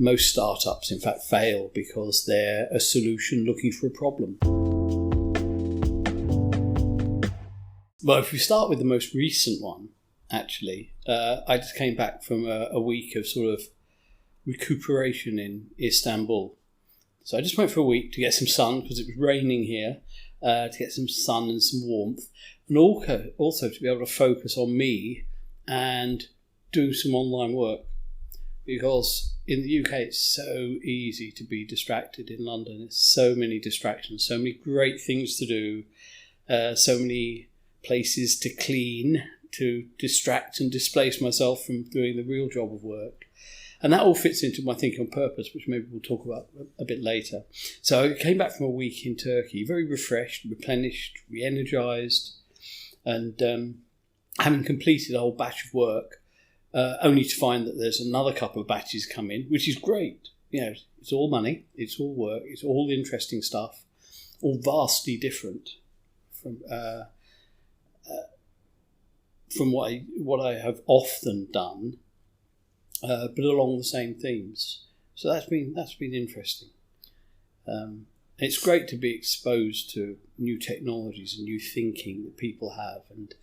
most startups, in fact, fail because they're a solution looking for a problem. Well, if we start with the most recent one, actually, I just came back from a week of sort of recuperation in Istanbul. So I just went for a week to get some sun because it was raining here, to get some sun and some warmth, and also to be able to focus on me and do some online work. Because in the UK, it's so easy to be distracted in London. There's so many distractions, so many great things to do, so many places to clean, to distract and displace myself from doing the real job of work. And that all fits into my thinking on purpose, which maybe we'll talk about a bit later. So I came back from a week in Turkey, very refreshed, replenished, re-energised, and having completed a whole batch of work, only to find that there's another couple of batches come in, which is great. You know, it's all money, it's all work, it's all interesting stuff, all vastly different from what I have often done, but along the same themes. So that's been interesting. It's great to be exposed to new technologies and new thinking that people have, and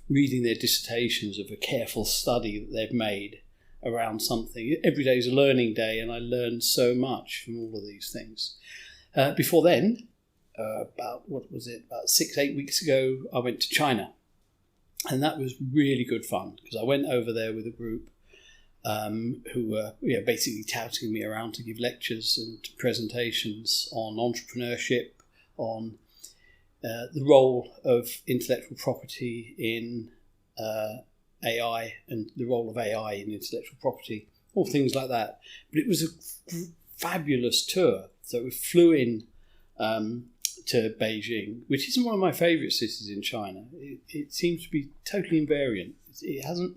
reading their dissertations of a careful study that they've made around something. Every day is a learning day, and I learned so much from all of these things. Before then, about 6-8 weeks ago, I went to China, and that was really good fun because I went over there with a group who were basically touting me around to give lectures and presentations on entrepreneurship, on the role of intellectual property in AI and the role of AI in intellectual property, all things like that. But it was a fabulous tour. So we flew in to Beijing, which isn't one of my favourite cities in China. It seems to be totally invariant. It hasn't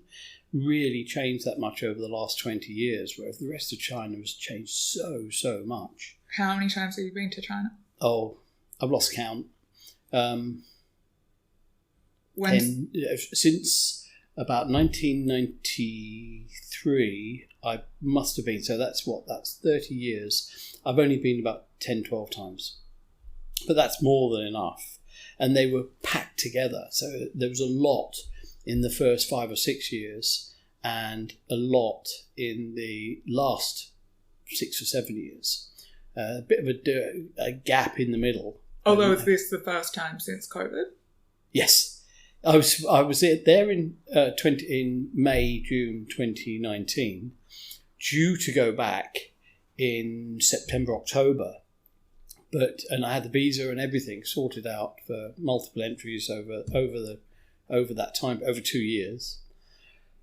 really changed that much over the last 20 years, whereas the rest of China has changed so much. How many times have you been to China? Oh, I've lost count. Since about 1993, I must have been. So that's 30 years. I've only been about 10, 12 times. But that's more than enough. And they were packed together. So there was a lot in the first 5 or 6 years and a lot in the last 6 or 7 years. A bit of a gap in the middle. Although is this the first time since COVID? Yes. I was there in May, June 2019, due to go back in September, October. And I had the visa and everything sorted out for multiple entries over that time, over 2 years.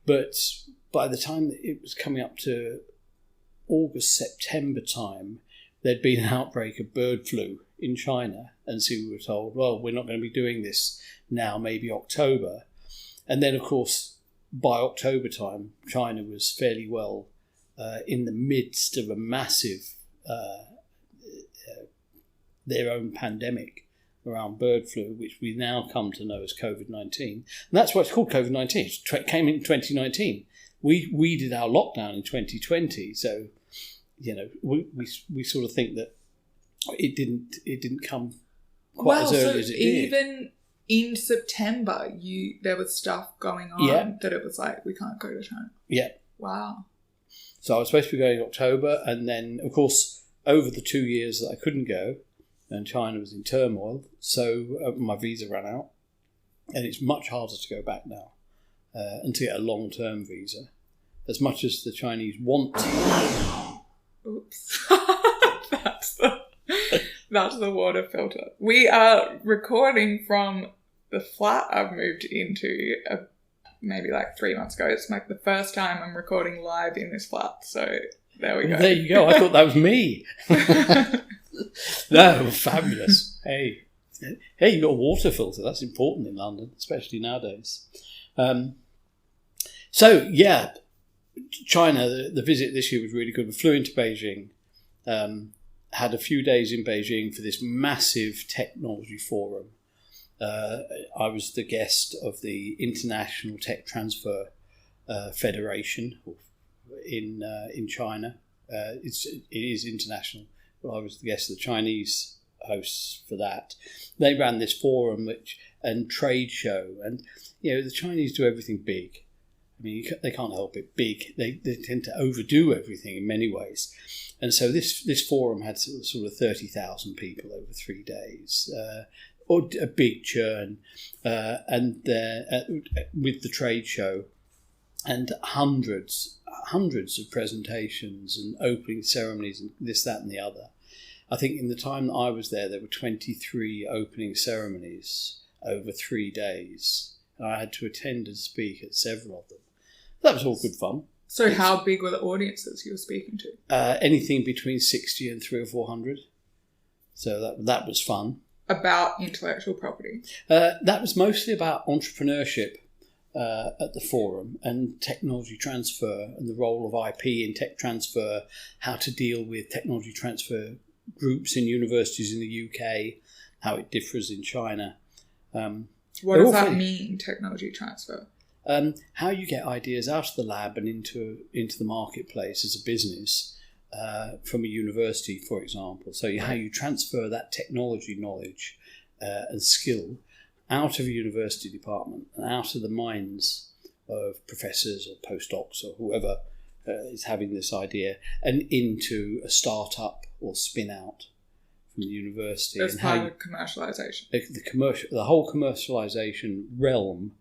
But by the time it was coming up to August, September time, there'd been an outbreak of bird flu in China. And so we were told, well, we're not going to be doing this now, maybe October. And then, of course, by October time, China was fairly well in the midst of a massive their own pandemic around bird flu, which we now come to know as COVID-19. And that's why it's called COVID-19. It came in 2019. We did our lockdown in 2020. So, we sort of think that it didn't come quite as early as it did. Even in September, there was stuff going on that it was like, we can't go to China. Yeah. Wow. So I was supposed to be going in October, and then, of course, over the 2 years that I couldn't go, and China was in turmoil, so my visa ran out, and it's much harder to go back now and to get a long-term visa, as much as the Chinese want to. Oops. That's the water filter. We are recording from the flat I've moved into maybe like 3 months ago. It's like the first time I'm recording live in this flat, so there we go. There you go. I thought that was me. No, fabulous. Hey, you've got a water filter. That's important in London, especially nowadays. China, the visit this year was really good. We flew into Beijing, had a few days in Beijing for this massive technology forum. I was the guest of the International Tech Transfer Federation in China, it is international. But I was the guest of the Chinese hosts for that. They ran this forum and trade show, and the Chinese do everything big. I mean, they can't help it big. They tend to overdo everything in many ways. And so this forum had sort of 30,000 people over 3 days, or a big churn, and with the trade show, and hundreds of presentations and opening ceremonies and this, that, and the other. I think in the time that I was there were 23 opening ceremonies over 3 days, and I had to attend and speak at several of them. That was all good fun. So how big were the audiences you were speaking to? Anything between 60 and 300 or 400. So that was fun. About intellectual property? That was mostly about entrepreneurship at the forum, and technology transfer and the role of IP in tech transfer, how to deal with technology transfer groups in universities in the UK, how it differs in China. What does that mean, technology transfer? How you get ideas out of the lab and into the marketplace as a business from a university, for example. So how you transfer that technology knowledge and skill out of a university department and out of the minds of professors or postdocs or whoever is having this idea, and into a start-up or spin-out from the university. As part of commercialisation. The whole commercialisation realm.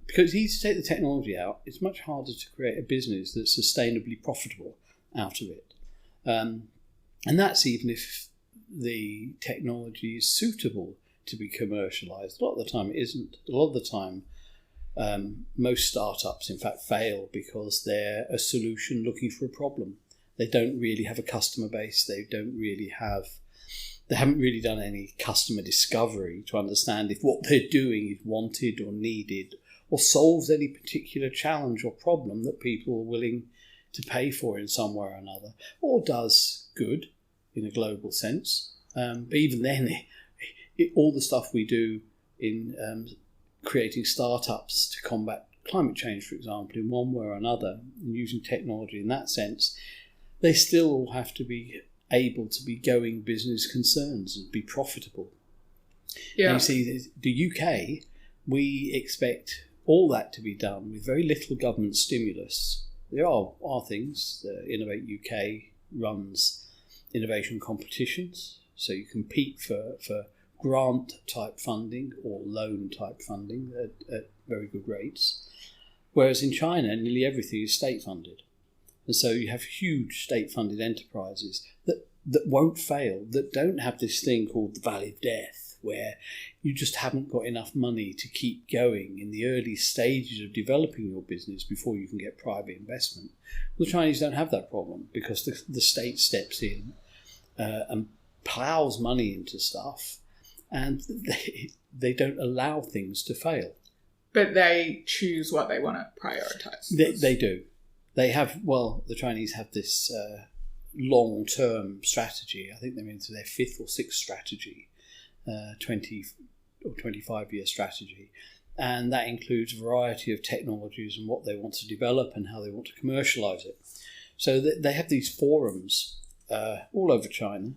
Because you need to take the technology out, it's much harder to create a business that's sustainably profitable out of it. And that's even if the technology is suitable to be commercialised. A lot of the time it isn't. A lot of the time most startups in fact fail because they're a solution looking for a problem. They don't really have a customer base. They haven't really done any customer discovery to understand if what they're doing is wanted or needed or solves any particular challenge or problem that people are willing to pay for in some way or another, or does good in a global sense. But even then, all the stuff we do in creating startups to combat climate change, for example, in one way or another, and using technology in that sense, they still all have to be able to be going business concerns and be profitable. Yeah. And you see, the UK, we expect all that to be done with very little government stimulus. There are things. Innovate UK runs innovation competitions, so you compete for grant-type funding or loan-type funding at very good rates. Whereas in China, nearly everything is state-funded. And so you have huge state-funded enterprises that won't fail, that don't have this thing called the Valley of Death, where you just haven't got enough money to keep going in the early stages of developing your business before you can get private investment. Well, the Chinese don't have that problem because the state steps in and plows money into stuff, and they don't allow things to fail. But they choose what they want to prioritise. They do. They have, the Chinese have this long-term strategy. I think they're into their 5th or 6th strategy, 20 or 25-year strategy. And that includes a variety of technologies and what they want to develop and how they want to commercialise it. So they have these forums all over China,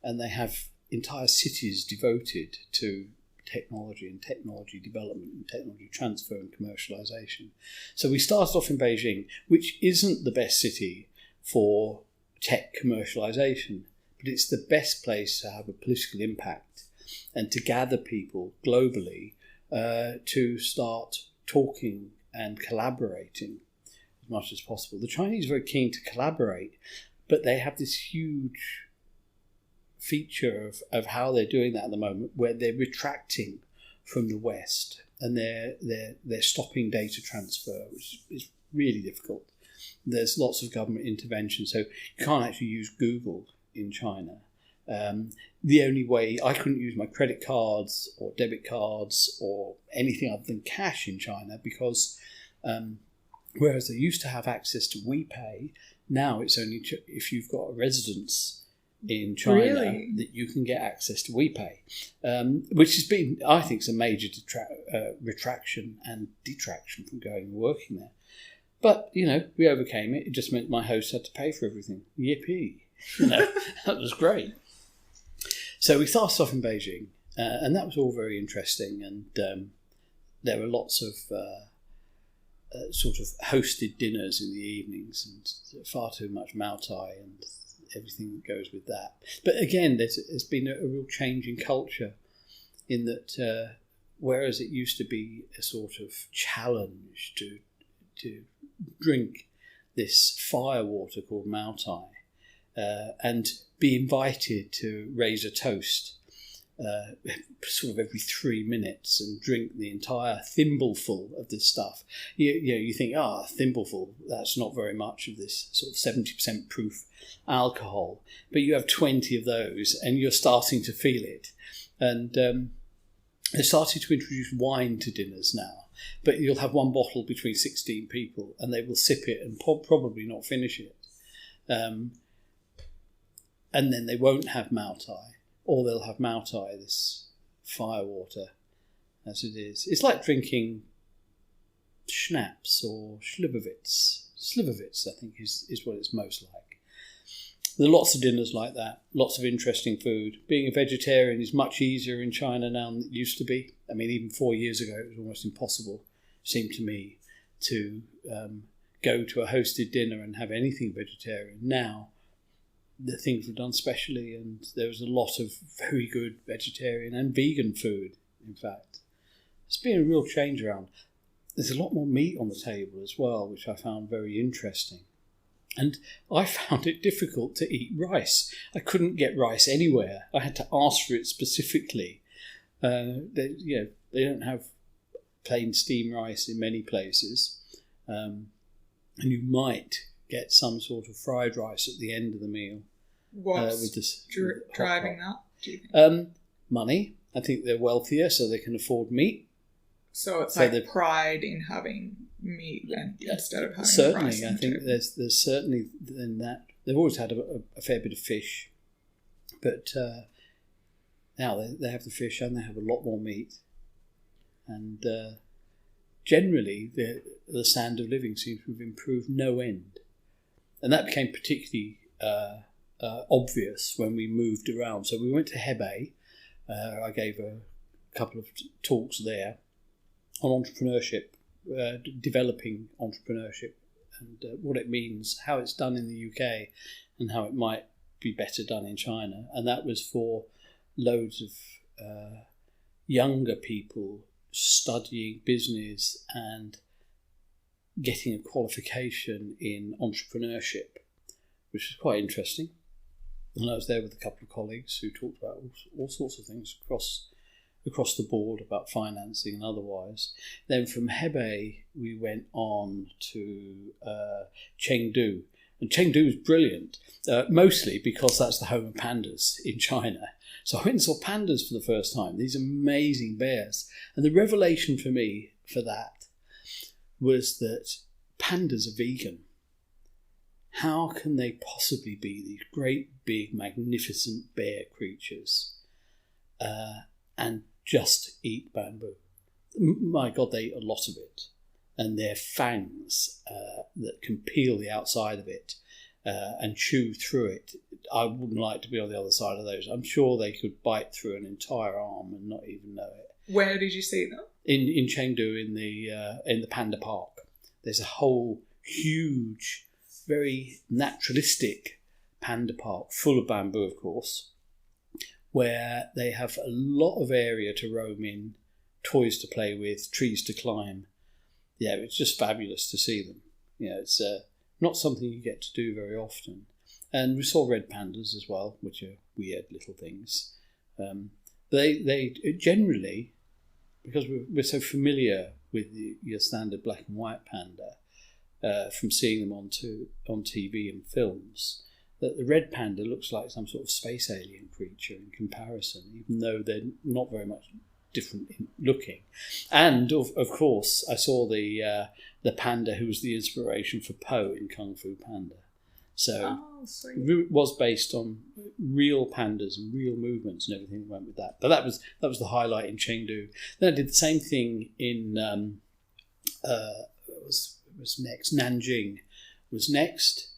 and they have entire cities devoted to technology and technology development and technology transfer and commercialisation. So we started off in Beijing, which isn't the best city for tech commercialisation, but it's the best place to have a political impact and to gather people globally to start talking and collaborating as much as possible. The Chinese are very keen to collaborate, but they have this huge feature of how they're doing that at the moment, where they're retracting from the West and they're stopping data transfer, which is really difficult. There's lots of government intervention, so you can't actually use Google in China. The only way, I couldn't use my credit cards or debit cards or anything other than cash in China because whereas they used to have access to WePay, now it's only if you've got a residence in China that you can get access to WePay, which has been, I think, a major retraction and detraction from going and working there. But, we overcame it. It just meant my host had to pay for everything. Yippee. That was great. So we started off in Beijing, and that was all very interesting. And there were lots of sort of hosted dinners in the evenings, and far too much Mao Tai and everything that goes with that. But again, there's been a real change in culture in that whereas it used to be a sort of challenge to drink this fire water called Mao Tai and be invited to raise a toast sort of every 3 minutes and drink the entire thimbleful of this stuff. You think, a thimbleful, that's not very much of this sort of 70% proof alcohol. But you have 20 of those and you're starting to feel it. And they started to introduce wine to dinners now. But you'll have one bottle between 16 people and they will sip it and probably not finish it. And then they won't have Mao Tai. Or they'll have Mao Tai, this fire water, as it is. It's like drinking schnapps or Slivovitz. Slivovitz, I think, is what it's most like. There are lots of dinners like that, lots of interesting food. Being a vegetarian is much easier in China now than it used to be. I mean, even 4 years ago, it was almost impossible, it seemed to me, to go to a hosted dinner and have anything vegetarian. Now, the things were done specially, and there was a lot of very good vegetarian and vegan food, in fact. It's been a real change around. There's a lot more meat on the table as well, which I found very interesting. And I found it difficult to eat rice. I couldn't get rice anywhere. I had to ask for it specifically. They don't have plain steamed rice in many places. And you might get some sort of fried rice at the end of the meal. What's driving that, do you think? Money. I think they're wealthier, so they can afford meat. So it's like pride in having meat instead of having certainly, rice. I think there's certainly in that. They've always had a fair bit of fish, but now they have the fish and they have a lot more meat. And generally, the standard of living seems to have improved no end. And that became particularly obvious when we moved around. So we went to Hebei. I gave a couple of talks there on entrepreneurship, developing entrepreneurship and what it means, how it's done in the UK and how it might be better done in China. And that was for loads of younger people studying business and getting a qualification in entrepreneurship, which was quite interesting. And I was there with a couple of colleagues who talked about all sorts of things across the board about financing and otherwise. Then from Hebei, we went on to Chengdu. And Chengdu was brilliant, mostly because that's the home of pandas in China. So I went and saw pandas for the first time, these amazing bears. And the revelation for me for that was that pandas are vegan. How can they possibly be these great, big, magnificent bear creatures and just eat bamboo? My God, they eat a lot of it. And their fangs that can peel the outside of it and chew through it. I wouldn't like to be on the other side of those. I'm sure they could bite through an entire arm and not even know it. Where did you see them? In Chengdu, in the Panda Park. There's a whole huge, very naturalistic panda park, full of bamboo, of course, where they have a lot of area to roam in, toys to play with, trees to climb. Yeah, it's just fabulous to see them. It's not something you get to do very often. And we saw red pandas as well, which are weird little things. They generally, because we're so familiar with your standard black and white panda, from seeing them on TV and films, that the red panda looks like some sort of space alien creature in comparison, even though they're not very much different in looking. And of course, I saw the panda who was the inspiration for Po in Kung Fu Panda. So it was based on real pandas and real movements and everything that went with that. But that was the highlight in Chengdu. Then I did the same thing in was next. Nanjing was next,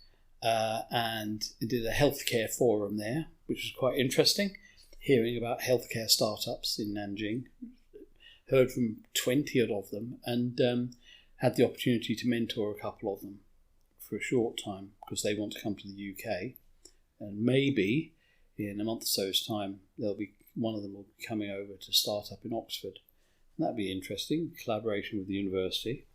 and I did a healthcare forum there, which was quite interesting. Hearing about healthcare startups in Nanjing, heard from 20 odd of them, and had the opportunity to mentor a couple of them for a short time because they want to come to the UK, and maybe in a month or so's time one of them will be coming over to start up in Oxford. And that'd be interesting, collaboration with the university.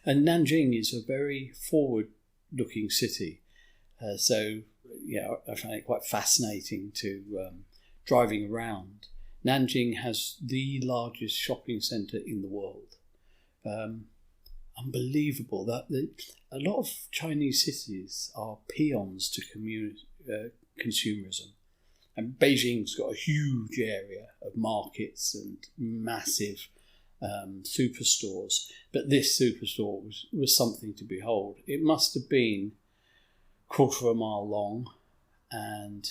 And Nanjing is a very forward-looking city, so I find it quite fascinating to driving around. Nanjing has the largest shopping centre in the world. Unbelievable that a lot of Chinese cities are peons to consumerism. And Beijing's got a huge area of markets and massive superstores. But this superstore was something to behold. It must have been a quarter of a mile long and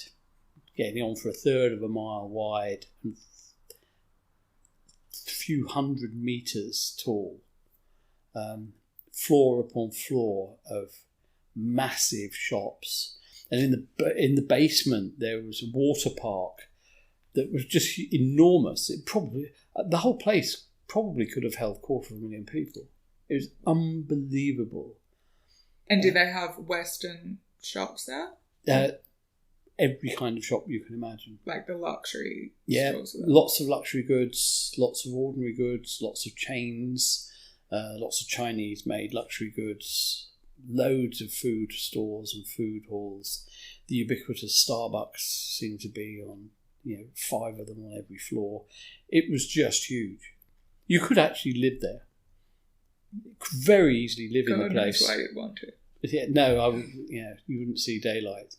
getting on for a third of a mile wide and a few hundred metres tall. Floor upon floor of massive shops. And in the basement there was a water park that was just enormous. The whole place probably could have held 250,000 people. It was unbelievable. And do they have Western shops there? Every kind of shop you can imagine. Like the luxury stores? Yeah, lots of luxury goods, lots of ordinary goods, lots of chains, lots of Chinese-made luxury goods, loads of food stores and food halls. The ubiquitous Starbucks seemed to be on, 5 of them on every floor. It was just huge. You could actually live there. You could very easily live in the place. God knows why you'd want to. Yeah, no, you wouldn't see daylight,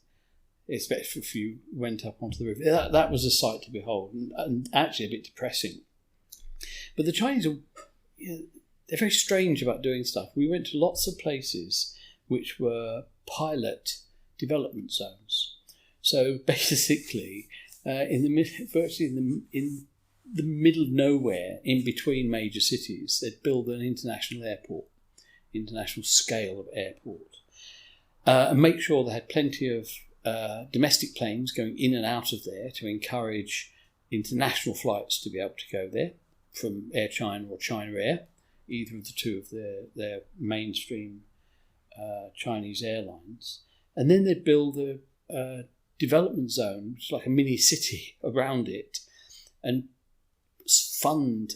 especially if you went up onto the roof. That was a sight to behold, and actually a bit depressing. But the Chinese are, they're very strange about doing stuff. We went to lots of places which were pilot development zones. So basically, virtually in the middle of nowhere, in between major cities, they'd build an international airport, international scale of airport, and make sure they had plenty of domestic planes going in and out of there to encourage international flights to be able to go there from Air China or China Air, either of the two of their mainstream Chinese airlines. And then they'd build a development zone, which is like a mini city around it, and fund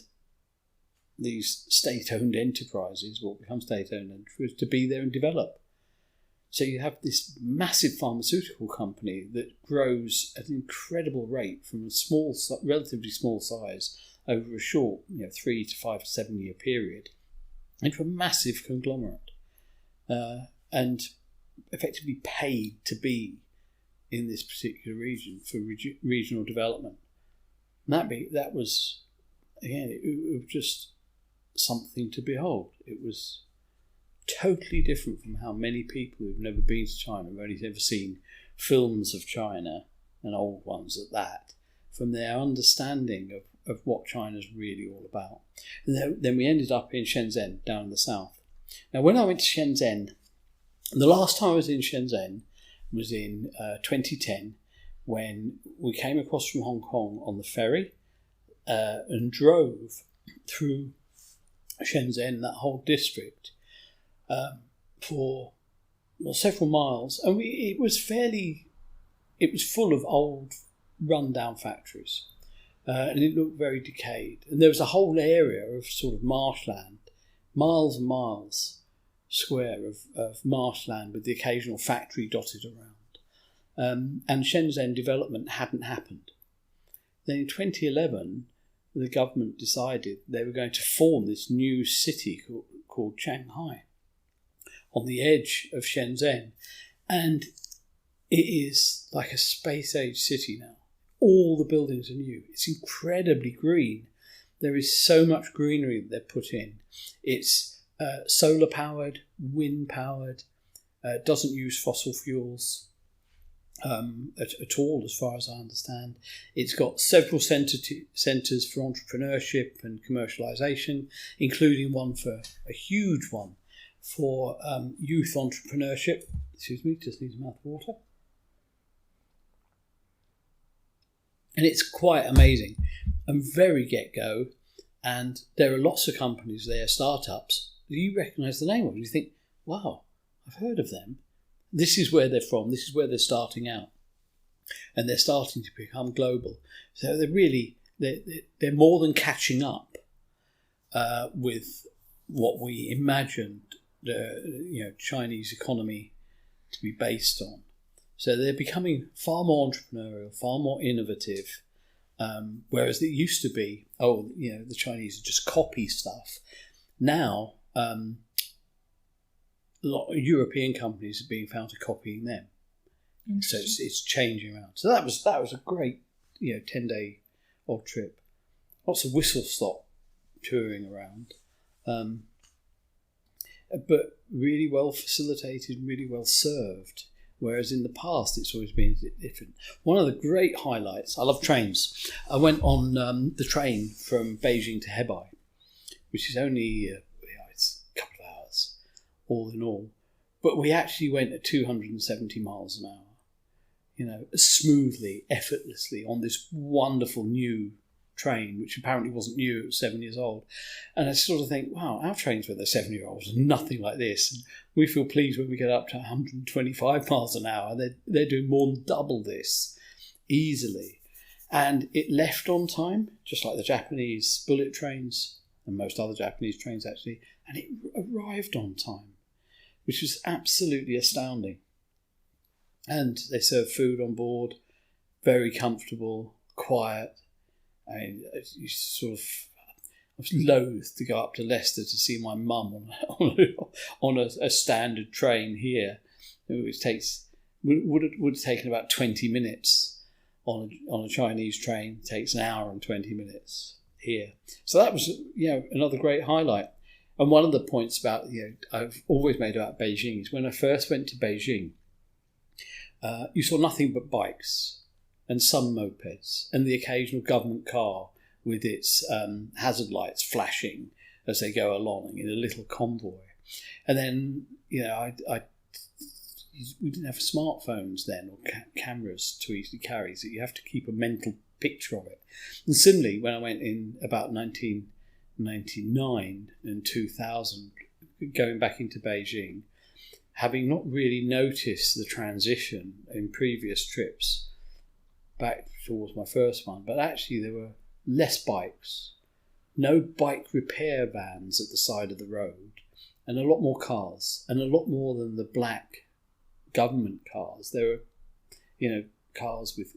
these state-owned enterprises, what become state-owned enterprises, to be there and develop. So you have this massive pharmaceutical company that grows at an incredible rate from a relatively small size over a short, 3 to 5 to 7 year period, into a massive conglomerate, and effectively paid to be in this particular region for regional development. And that was, again, it was just something to behold. It was totally different from how many people who've never been to China, have only ever seen films of China, and old ones at that, from their understanding of what China's really all about. And then we ended up in Shenzhen, down in the south. Now, when I went to Shenzhen, the last time I was in Shenzhen was in 2010, when we came across from Hong Kong on the ferry and drove through Shenzhen, that whole district, for several miles, and it was full of old run-down factories, and it looked very decayed. And there was a whole area of sort of marshland, miles and miles square of marshland with the occasional factory dotted around. And Shenzhen development hadn't happened. Then in 2011, the government decided they were going to form this new city called Shanghai on the edge of Shenzhen. And it is like a space-age city now. All the buildings are new. It's incredibly green. There is so much greenery that they've put in. It's solar-powered, wind-powered, doesn't use fossil fuels at all, as far as I understand. It's got several centres for entrepreneurship and commercialisation, including a huge one for youth entrepreneurship. Excuse me, just needs a mouth of water. And it's quite amazing and very get-go. And there are lots of companies there, startups, you recognise the name of. You think, wow, I've heard of them. This is where they're from. This is where they're starting out. And they're starting to become global. So they're more than catching up with what we imagined the Chinese economy to be based on. So they're becoming far more entrepreneurial, far more innovative, whereas it used to be, the Chinese just copy stuff. Now, a lot of European companies are being found to copying them. So it's changing around. So that was a great 10-day odd trip. Lots of whistle-stop touring around. But really well facilitated, really well served. Whereas in the past, it's always been a bit different. One of the great highlights, I love trains. I went on the train from Beijing to Hebei, which is only it's a couple of hours, all in all. But we actually went at 270 miles an hour, smoothly, effortlessly on this wonderful new train, which apparently wasn't new, it was 7 years old. And I sort of think, wow, our trains when they're 7-year-olds are nothing like this. And we feel pleased when we get up to 125 miles an hour. They're doing more than double this easily. And it left on time, just like the Japanese bullet trains and most other Japanese trains actually, and it arrived on time, which was absolutely astounding. And they served food on board, very comfortable, quiet. I mean, I was loath to go up to Leicester to see my mum on a standard train here, which would have taken about 20 minutes on a Chinese train. It takes an hour and 20 minutes here. So that was another great highlight. And one of the points about I've always made about Beijing is when I first went to Beijing, you saw nothing but bikes and some mopeds, and the occasional government car with its hazard lights flashing as they go along in a little convoy. And then, we didn't have smartphones then or cameras to easily carry, so you have to keep a mental picture of it. And similarly, when I went in about 1999 and 2000, going back into Beijing, having not really noticed the transition in previous trips, back towards my first one, but actually there were less bikes, no bike repair vans at the side of the road, and a lot more cars, and a lot more than the black government cars. There were, cars with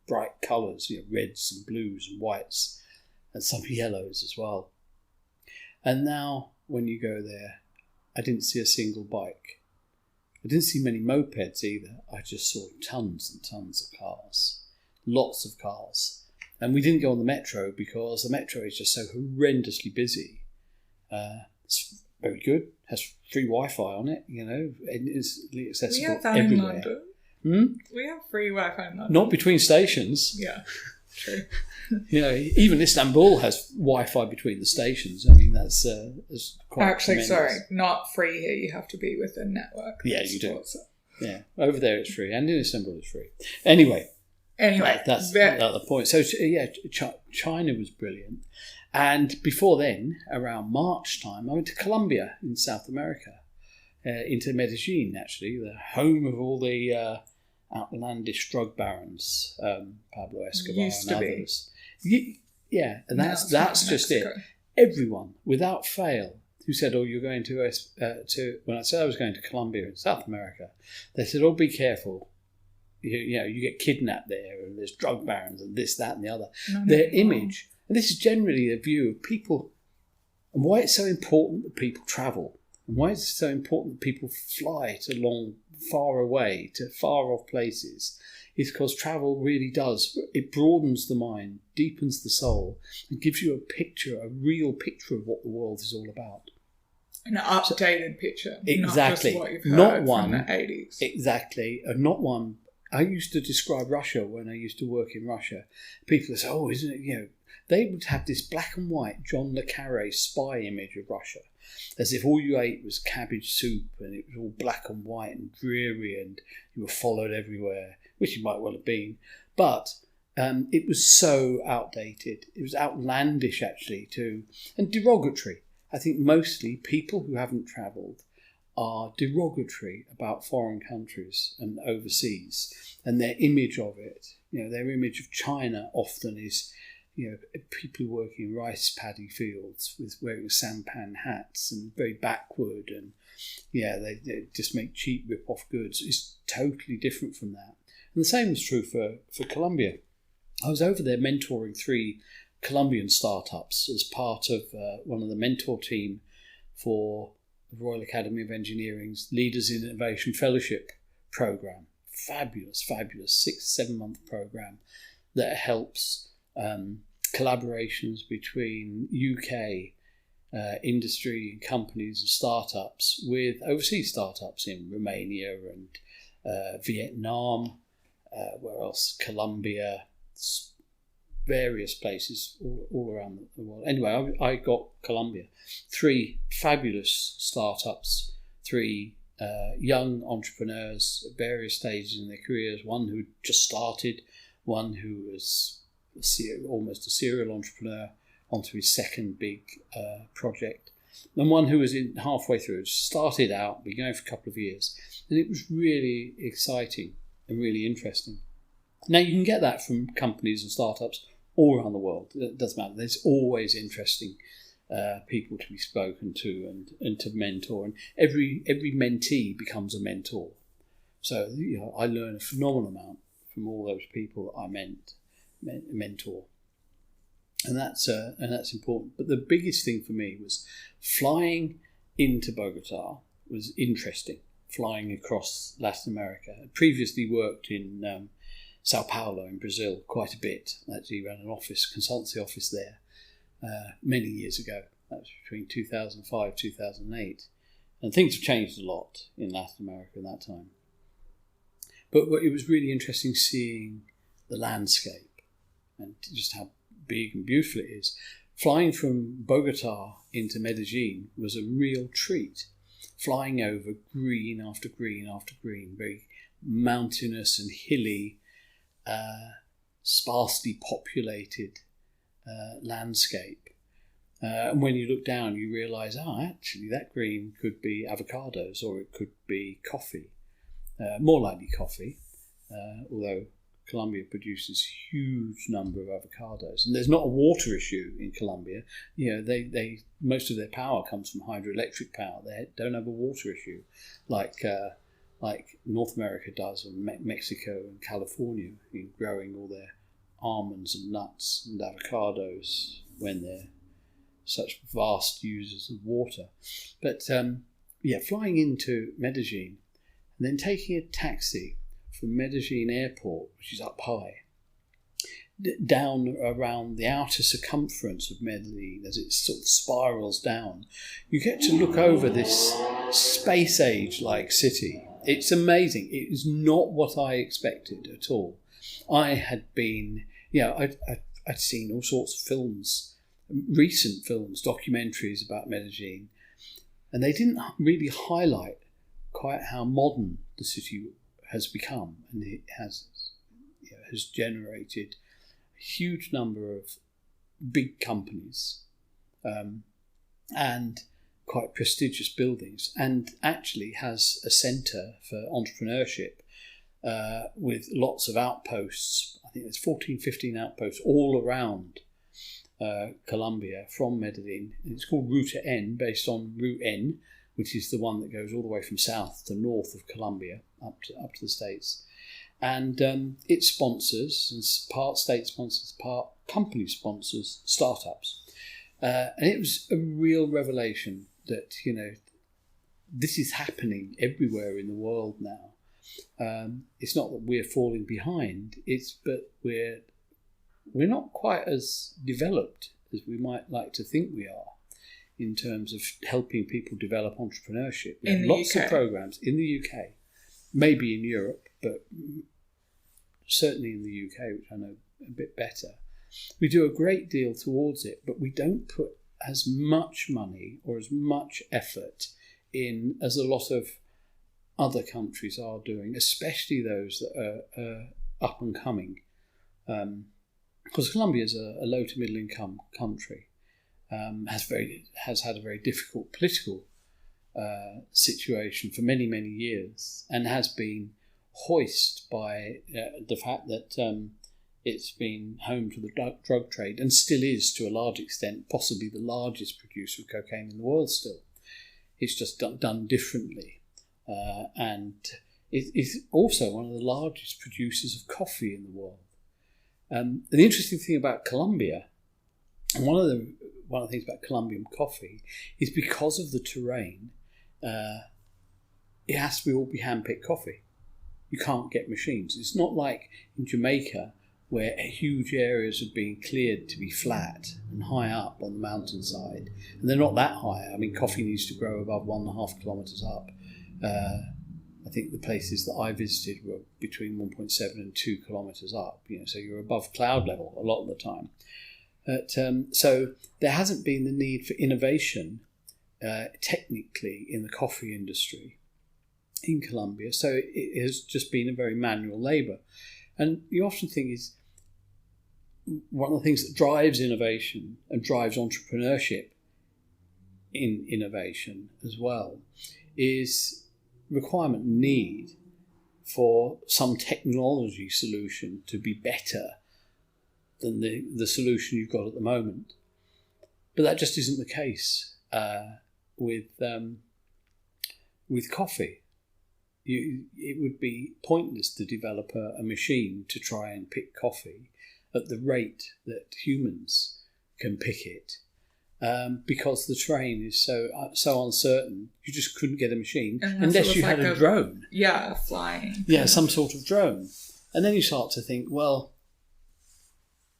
bright colours, reds and blues and whites, and some yellows as well. And now, when you go there, I didn't see a single bike. I didn't see many mopeds either. I just saw tons and tons of cars. Lots of cars. And we didn't go on the metro because the metro is just so horrendously busy. It's very good. Has free Wi-Fi on it, and it's accessible we have that everywhere. In London. We have free Wi-Fi in London. Not between stations. Yeah, true. Even Istanbul has Wi-Fi between the stations. I mean, that's quite Actually, tremendous. sorry, not free here. You have to be with a network. Yeah, you do. Yeah, over there it's free, and in Istanbul it's free. Anyway, that's the point. So China was brilliant, and before then, around March time, I went to Colombia in South America, into Medellin, actually, the home of all the outlandish drug barons, Pablo Escobar and others. Yeah, and that's just it. Everyone, without fail, who said, "Oh, you're going to when I said I was going to Colombia in South America," they said, "Oh, be careful. You get kidnapped there, and there's drug barons and this, that, and the other." Their image, and this is generally a view of people, and why it's so important that people travel, and why it's so important that people fly to far away, to far off places, is because travel really does. It broadens the mind, deepens the soul, and gives you a real picture of what the world is all about. An updated picture. Exactly. Not just what you've heard from the 80s. Exactly. And not one. I used to describe Russia when I used to work in Russia. People would say, "Oh, isn't it?" They would have this black and white John le Carré spy image of Russia. as if all you ate was cabbage soup and it was all black and white and dreary and you were followed everywhere, which you might well have been. But it was so outdated. It was outlandish, actually, and derogatory. I think mostly people who haven't travelled are derogatory about foreign countries and overseas, and their image of it. Their image of China often is, people who work in rice paddy fields with wearing sampan hats and very backward, and they just make cheap rip-off goods. It's totally different from that. And the same was true for Colombia. I was over there mentoring 3 Colombian startups as part of one of the mentor team for the Royal Academy of Engineering's Leaders in Innovation Fellowship program. Fabulous 6-7 month program that helps collaborations between UK industry companies and startups with overseas startups in Romania and Vietnam, where else? Colombia, various places all around the world. Anyway, I got Colombia. 3 fabulous startups, 3 young entrepreneurs at various stages in their careers. One who just started, one who was almost a serial entrepreneur onto his second big project, and one who was halfway through. It started out, been going for a couple of years, and it was really exciting and really interesting. Now, you can get that from companies and startups all around the world. It doesn't matter. There's always interesting people to be spoken to and to mentor, and every mentee becomes a mentor. So I learn a phenomenal amount from all those people that I mentor, and that's important. But the biggest thing for me was flying into Bogota was interesting. Flying across Latin America. I previously worked in Sao Paulo in Brazil quite a bit. I actually ran an consultancy office there many years ago. That was between 2005 2008. And things have changed a lot in Latin America in that time. But it was really interesting seeing the landscape and just how big and beautiful it is. Flying from Bogota into Medellin was a real treat. Flying over green after green after green, very mountainous and hilly, sparsely populated landscape. And when you look down, you realise, actually, that green could be avocados or it could be coffee. More likely coffee, although Colombia produces a huge number of avocados. And there's not a water issue in Colombia. They most of their power comes from hydroelectric power. They don't have a water issue like North America does, or Mexico and California, in growing all their almonds and nuts and avocados when they're such vast users of water. But flying into Medellin and then taking a taxi from Medellin Airport, which is up high, down around the outer circumference of Medellin as it sort of spirals down, you get to look over this space age-like city. It's amazing. It is not what I expected at all. I had been, I'd seen all sorts of films, recent films, documentaries about Medellin, and they didn't really highlight quite how modern the city has become, and it has generated a huge number of big companies and quite prestigious buildings, and actually has a centre for entrepreneurship with lots of outposts. I think there's 14-15 outposts all around Colombia from Medellin. It's called Ruta N, based on Route N, which is the one that goes all the way from south to north of Colombia up to the States. And it sponsors, and part state sponsors, part company sponsors, startups. And it was a real revelation that, this is happening everywhere in the world now. It's not that we're falling behind, but we're not quite as developed as we might like to think we are in terms of helping people develop entrepreneurship. We have lots of programs in the UK, maybe in Europe, but certainly in the UK, which I know a bit better. We do a great deal towards it, but we don't put as much money or as much effort in as a lot of other countries are doing, especially those that are up and coming. Because Colombia is a low to middle income country, has had a very difficult political situation for many, many years, and has been hoist by the fact that it's been home to the drug trade, and still is to a large extent, possibly the largest producer of cocaine in the world still. It's just done differently. And it is also one of the largest producers of coffee in the world. The interesting thing about Colombia, and one of the things about Colombian coffee, is because of the terrain, it has to all be hand-picked coffee. You can't get machines. It's not like in Jamaica, where huge areas have been cleared to be flat and high up on the mountainside. And they're not that high. I mean, coffee needs to grow above 1.5 kilometres up. I think the places that I visited were between 1.7 and 2 kilometres up, so you're above cloud level a lot of the time. But, so there hasn't been the need for innovation technically in the coffee industry in Colombia. So it has just been a very manual labour. And you often think is one of the things that drives innovation and drives entrepreneurship in innovation as well is requirement need for some technology solution to be better than the solution you've got at the moment. But that just isn't the case with coffee. It would be pointless to develop a machine to try and pick coffee at the rate that humans can pick it, because the terrain is so uncertain. You just couldn't get a machine unless you had a drone. Yeah, flying. Yeah, some sort of drone. And then you start to think, well,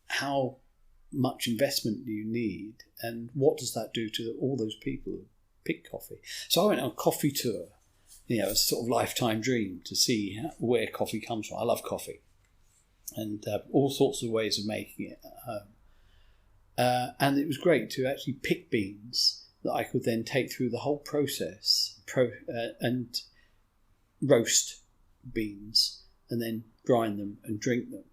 how much investment do you need, and what does that do to all those people who pick coffee? So I went on a coffee tour. It's a sort of lifetime dream to see where coffee comes from. I love coffee, and all sorts of ways of making it at home. And it was great to actually pick beans that I could then take through the whole process and roast beans and then grind them and drink them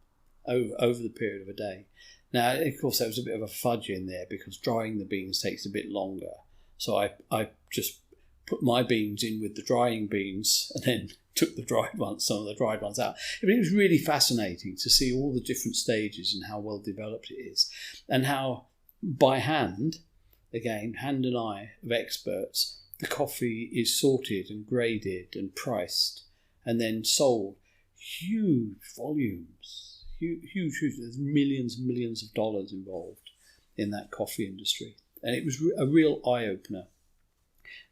over the period of a day. Now, of course, there was a bit of a fudge in there because drying the beans takes a bit longer. So I just put my beans in with the drying beans and then took some of the dried ones out. But it was really fascinating to see all the different stages and how well developed it is, and how by hand, again, hand and eye of experts, the coffee is sorted and graded and priced and then sold. Huge volumes, huge. There's millions and millions of dollars involved in that coffee industry. And it was a real eye-opener.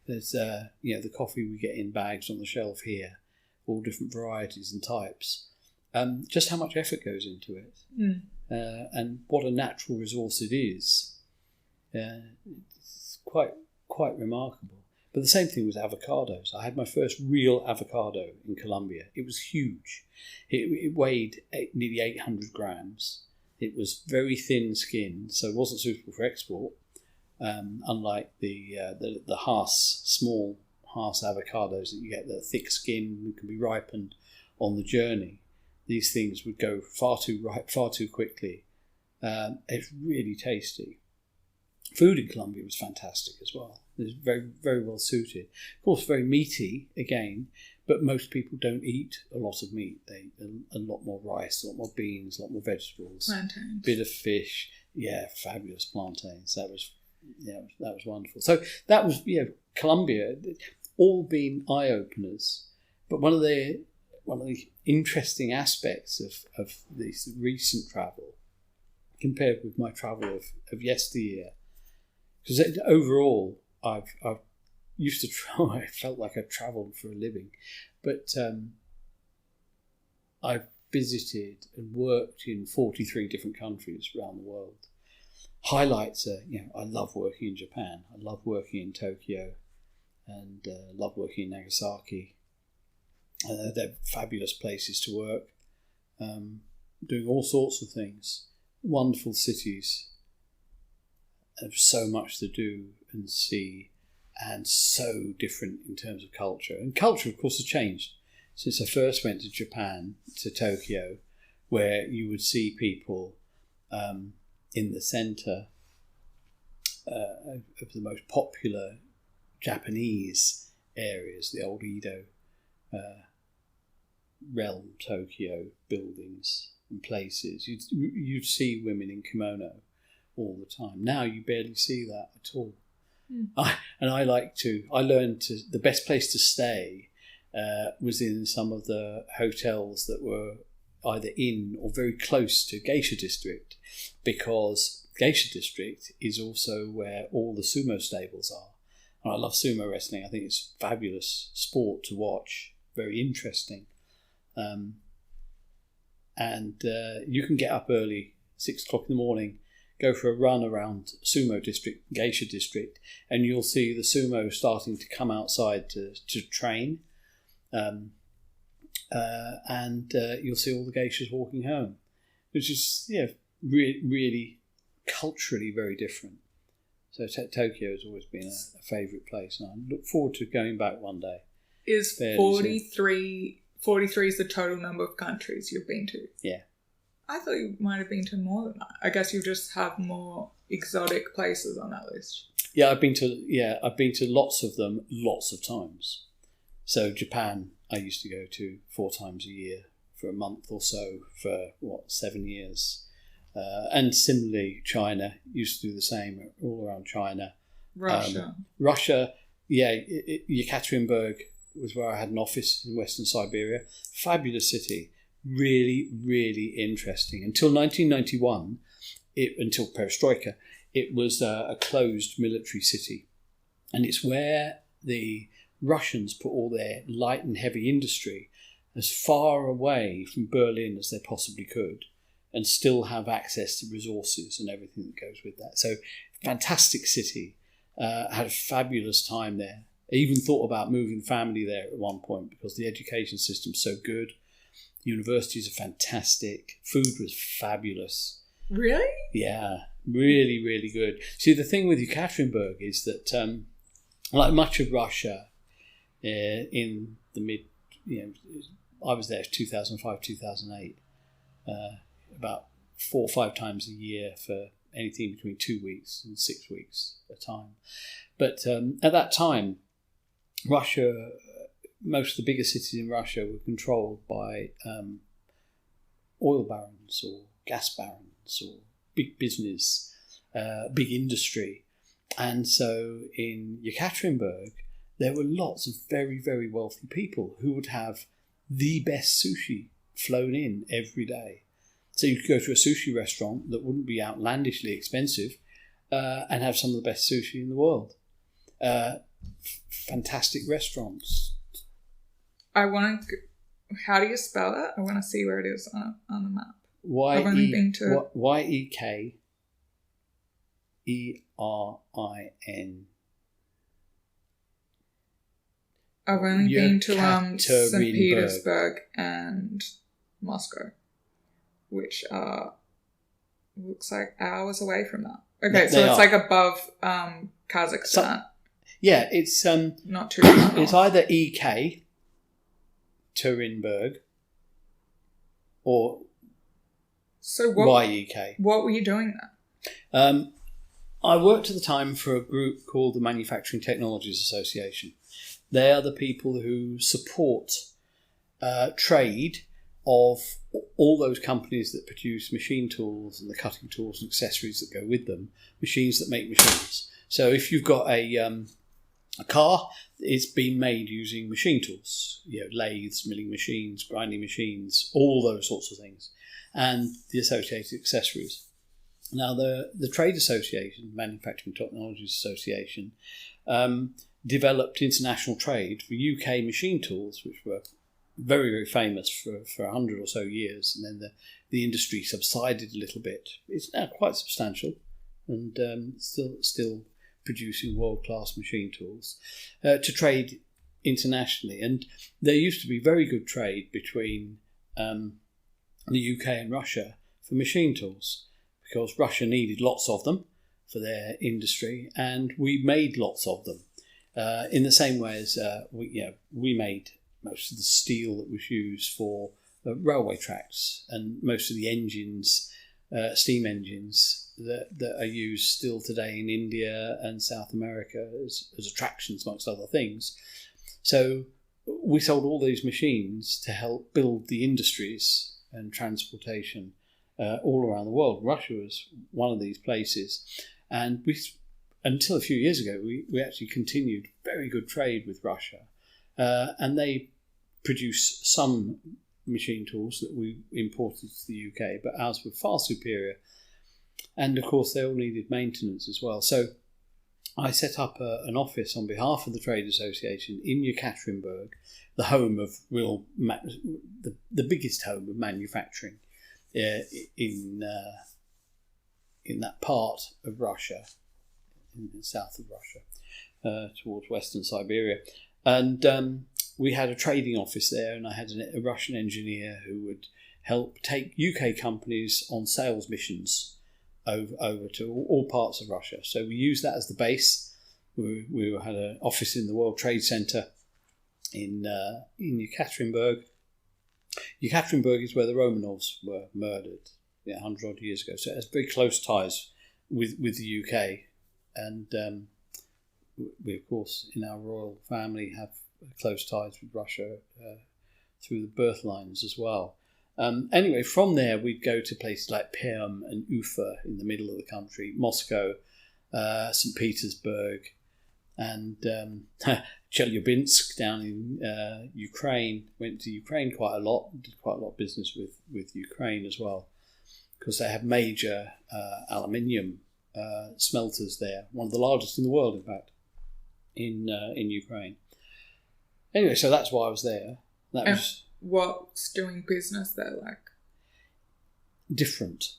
There's, the coffee we get in bags on the shelf here, all different varieties and types. Just how much effort goes into it, and what a natural resource it is. It's quite remarkable. But the same thing with avocados. I had my first real avocado in Colombia. It was huge. It weighed nearly 800 grams. It was very thin skinned, so it wasn't suitable for export. Unlike the small Hass avocados that you get, that are thick skinned and can be ripened on the journey. These things would go far too quickly. It's really tasty. Food in Colombia was fantastic as well. It was very, very well suited. Of course, very meaty again, but most people don't eat a lot of meat. They eat a lot more rice, a lot more beans, a lot more vegetables, plantains, bit of fish. Yeah, fabulous plantains. That was wonderful. So that was Colombia, all been eye openers. But one of the interesting aspects of this recent travel, compared with my travel of yesteryear, because overall I've used to travel. I felt like I travelled for a living, but I've visited and worked in 43 different countries around the world. Highlights are, I love working in Japan. I love working in Tokyo, and love working in Nagasaki. They're fabulous places to work, doing all sorts of things. Wonderful cities. There's so much to do and see, and so different in terms of culture. And culture, of course, has changed since I first went to Japan, to Tokyo, where you would see people in the centre of the most popular Japanese areas, the old Edo realm, Tokyo buildings and places. You'd see women in kimono all the time. Now you barely see that at all. I learned the best place to stay was in some of the hotels that were either in or very close to Geisha District, because Geisha District is also where all the sumo stables are. And I love sumo wrestling. I think it's a fabulous sport to watch, very interesting. And you can get up early, 6 o'clock in the morning, go for a run around Sumo District, Geisha District, and you'll see the sumo starting to come outside to train. And you'll see all the geishas walking home, which is really culturally very different. So Tokyo has always been a favourite place, and I look forward to going back one day. Is 43 is the total number of countries you've been to? Yeah. I thought you might have been to more than that. I guess you just have more exotic places on that list. Yeah, I've been to lots of them, lots of times. So Japan, I used to go to 4 times a year for a month or so for 7 years. And similarly, China used to do the same all around China. Russia, Yekaterinburg was where I had an office in Western Siberia. Fabulous city, really, really interesting. Until 1991, until Perestroika, it was a closed military city. And it's where the Russians put all their light and heavy industry as far away from Berlin as they possibly could, and still have access to resources and everything that goes with that. So, fantastic city. Had a fabulous time there. I even thought about moving family there at one point because the education system's so good. Universities are fantastic. Food was fabulous. Really? Yeah, really, really good. See, the thing with Yekaterinburg is that, like much of Russia, in the I was there 2005, 2008, about 4 or 5 times a year for anything between 2 weeks and 6 weeks at a time. But at that time, Russia, most of the bigger cities in Russia were controlled by oil barons or gas barons or big business, big industry. And so in Yekaterinburg, there were lots of very, very wealthy people who would have the best sushi flown in every day. So you could go to a sushi restaurant that wouldn't be outlandishly expensive and have some of the best sushi in the world. Fantastic restaurants. How do you spell it? I want to see where it is on the map. Yekaterinburg. I've only been to St. Petersburg and Moscow, which are looks like hours away from that. Okay, so it's like above Kazakhstan. Yeah, it's not too far. It's either EK Terinburg or YEK. What were you doing there? I worked at the time for a group called the Manufacturing Technologies Association. They are the people who support trade of all those companies that produce machine tools and the cutting tools and accessories that go with them, machines that make machines. So if you've got a car, it's been made using machine tools, lathes, milling machines, grinding machines, all those sorts of things, and the associated accessories. Now, the trade association, Manufacturing Technologies Association, developed international trade for UK machine tools, which were very, very famous for 100 or so years, and then the industry subsided a little bit. It's now quite substantial and still producing world-class machine tools to trade internationally. And there used to be very good trade between the UK and Russia for machine tools because Russia needed lots of them for their industry, and we made lots of them. In the same way as we made most of the steel that was used for railway tracks, and most of the engines, steam engines that are used still today in India and South America as attractions, amongst other things. So we sold all these machines to help build the industries and transportation all around the world. Russia was one of these places, and until a few years ago, we actually continued very good trade with Russia, and they produce some machine tools that we imported to the UK, but ours were far superior, and of course they all needed maintenance as well. So I set up an office on behalf of the Trade Association in Yekaterinburg, the home of the biggest home of manufacturing in that part of Russia, in the south of Russia, towards Western Siberia. And we had a trading office there, and I had a Russian engineer who would help take UK companies on sales missions over to all parts of Russia. So we used that as the base. We had an office in the World Trade Center in Yekaterinburg. Yekaterinburg is where the Romanovs were murdered 100 odd years ago. So it has very close ties with the UK. And we, of course, in our royal family have close ties with Russia through the birth lines as well. Anyway, from there we'd go to places like Perm and Ufa in the middle of the country, Moscow, St. Petersburg, and Chelyabinsk down in Ukraine. Went to Ukraine quite a lot, did quite a lot of business with Ukraine as well, because they have major aluminium smelters there, one of the largest in the world, in fact, in Ukraine. Anyway, so that's why I was there. That was what's doing business there like? Different.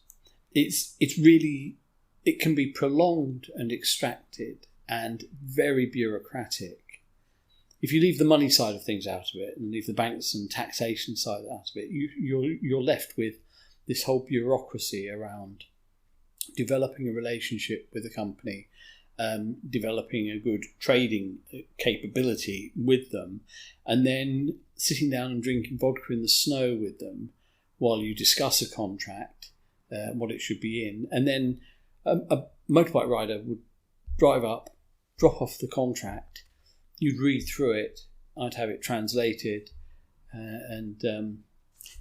It's really, it can be prolonged and extracted and very bureaucratic. If you leave the money side of things out of it and leave the banks and taxation side out of it, you're left with this whole bureaucracy around developing a relationship with a company, developing a good trading capability with them, and then sitting down and drinking vodka in the snow with them while you discuss a contract, what it should be in. And then a motorbike rider would drive up, drop off the contract, you'd read through it, I'd have it translated, and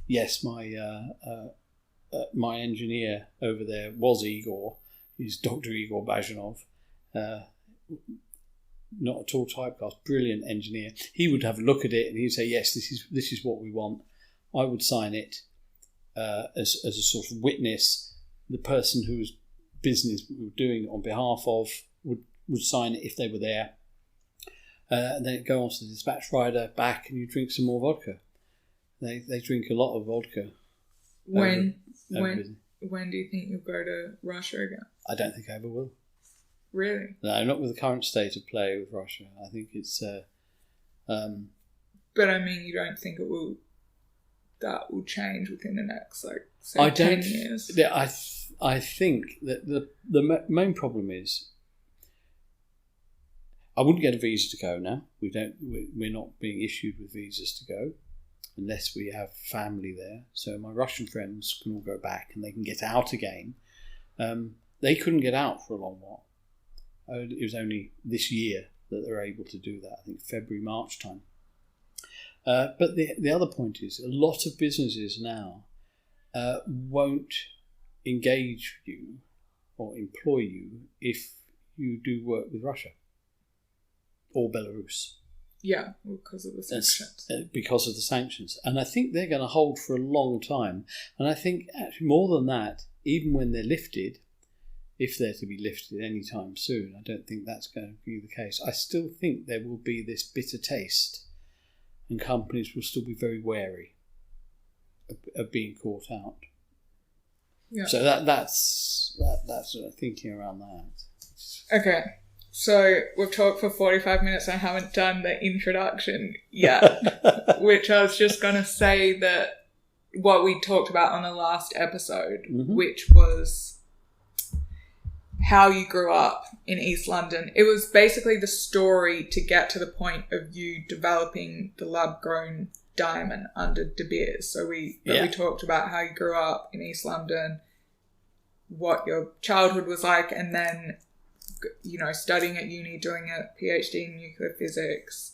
yes, my engineer over there was Igor. He's Dr. Igor Bazhanov. Not at all typecast, brilliant engineer. He would have a look at it and he'd say, yes, this is what we want. I would sign it as a sort of witness. The person whose business we were doing it on behalf of would sign it if they were there. And then it'd go on to the dispatch rider back, and you drink some more vodka. They drink a lot of vodka. When do you think you'll go to Russia again? I don't think I ever will. Really? No, not with the current state of play with Russia. I think it's... but I mean, you don't think that will change within the next, say, 10 years? I think that the main problem is I wouldn't get a visa to go now. We're not being issued with visas to go unless we have family there. So my Russian friends can all go back and they can get out again. They couldn't get out for a long while. It was only this year that they're able to do that, I think February, March time. But the other point is a lot of businesses now won't engage you or employ you if you do work with Russia or Belarus. Yeah, because of the sanctions. Because of the sanctions. And I think they're going to hold for a long time. And I think actually more than that, even when they're lifted, if they're to be lifted anytime soon, I don't think that's going to be the case. I still think there will be this bitter taste, and companies will still be very wary of being caught out. Yeah. So that's sort of thinking around that. Okay, so we've talked for 45 minutes and I haven't done the introduction yet, which I was just going to say that what we talked about on the last episode, which was how you grew up in East London. It was basically the story to get to the point of you developing the lab-grown diamond under De Beers. So we talked about how you grew up in East London, what your childhood was like, and then, you know, studying at uni, doing a PhD in nuclear physics,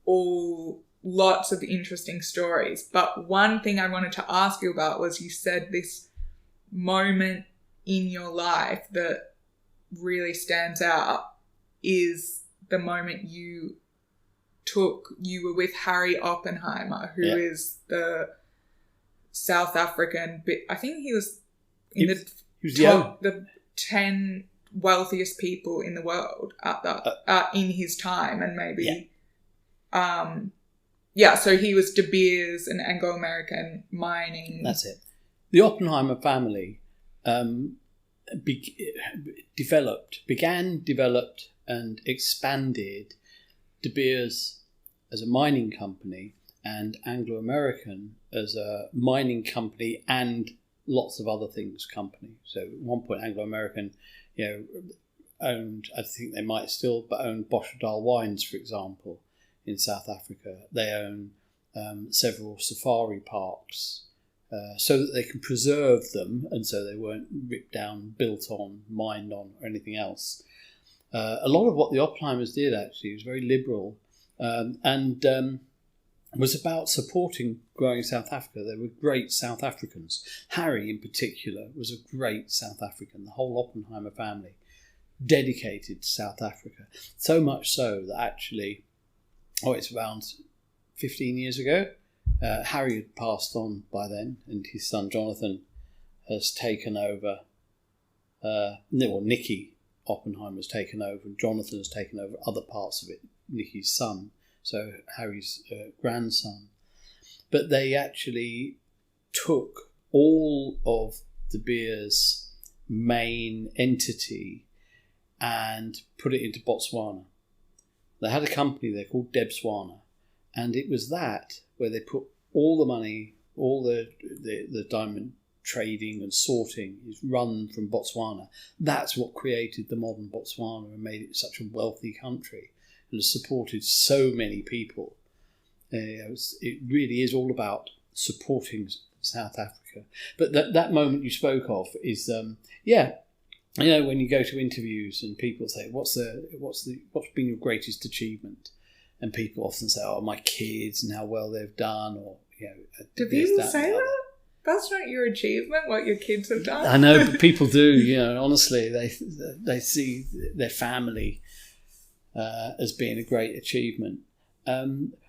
all lots of interesting stories. But one thing I wanted to ask you about was, you said this moment in your life that really stands out is the moment you were with Harry Oppenheimer, who is the South African, I think he was in the 10 wealthiest people in the world at that in his time, and maybe so he was De Beers, an Anglo-American mining. That's it. The Oppenheimer family developed and expanded De Beers as a mining company and Anglo-American as a mining company and lots of other things company. So at one point Anglo-American, owned, I think they might still, but owned Boschedal Wines, for example, in South Africa. They own several safari parks so that they can preserve them, and so they weren't ripped down, built on, mined on, or anything else. A lot of what the Oppenheimers did actually was very liberal and was about supporting growing South Africa. They were great South Africans. Harry, in particular, was a great South African. The whole Oppenheimer family dedicated to South Africa. So much so that actually, it's around 15 years ago, Harry had passed on by then, and his son Jonathan has taken over. Nicky Oppenheimer has taken over, and Jonathan has taken over other parts of it, Nicky's son, so Harry's grandson. But they actually took all of De Beers' main entity and put it into Botswana. They had a company there called Debswana, and it was that where they put all the money, all the diamond trading and sorting is run from Botswana. That's what created the modern Botswana and made it such a wealthy country and has supported so many people. It really is all about supporting South Africa. But that moment you spoke of is, when you go to interviews and people say, what's been your greatest achievement? And people often say, my kids and how well they've done, or do people say that? That's not your achievement, what your kids have done. I know, but people do. Honestly, they see their family as being a great achievement.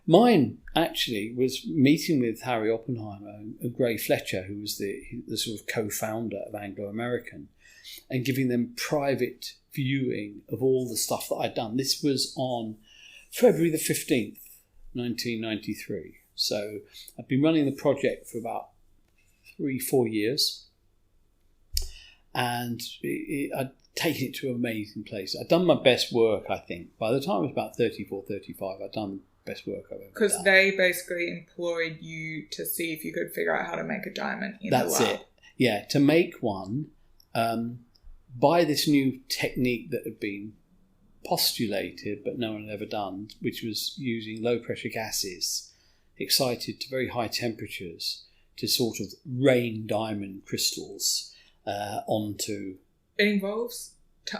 Mine actually was meeting with Harry Oppenheimer and Gray Fletcher, who was the sort of co-founder of Anglo-American, and giving them private viewing of all the stuff that I'd done. This was on February the 15th, 1993. So I've been running the project for about 3-4 years, and I'd taken it to an amazing place. I'd done my best work, I think. By the time I was about 34, 35, I'd done the best work I've ever done. Because they basically employed you to see if you could figure out how to make a diamond in the lab. That's it. Yeah, to make one by this new technique that had been postulated but no one had ever done, which was using low pressure gases excited to very high temperatures to sort of rain diamond crystals onto. It involves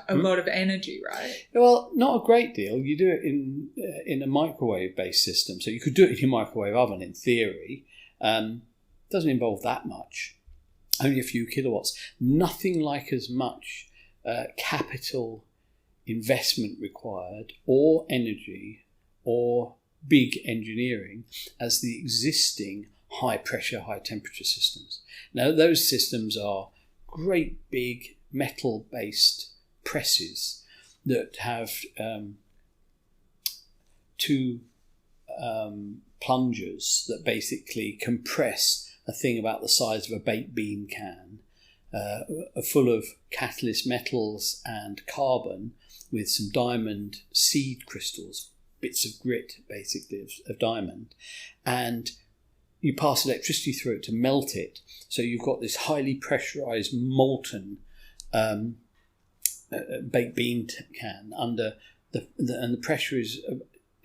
a lot of energy, right? Well, not a great deal. You do it in a microwave-based system, so you could do it in your microwave oven in theory. Doesn't involve that much. Only a few kilowatts. Nothing like as much capital investment required, or energy, or big engineering as the existing high-pressure, high-temperature systems. Now, those systems are great big metal-based presses that have two plungers that basically compress a thing about the size of a baked bean can, full of catalyst metals and carbon with some diamond seed crystals, bits of grit basically of diamond, and you pass electricity through it to melt it, so you've got this highly pressurized molten baked bean can under and the pressure is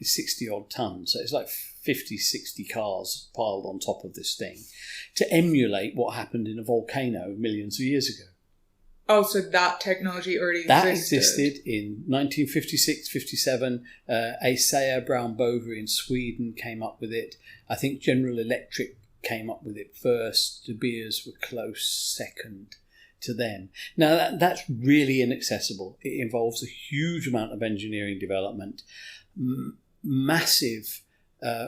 60 odd tons. So it's like 50, 60 cars piled on top of this thing to emulate what happened in a volcano millions of years ago. Oh, so that technology already That existed? existed in 1956, 57. Asea Brown Boveri in Sweden came up with it. I think General Electric came up with it first. De Beers were close second to them. Now, that's really inaccessible. It involves a huge amount of engineering development, massive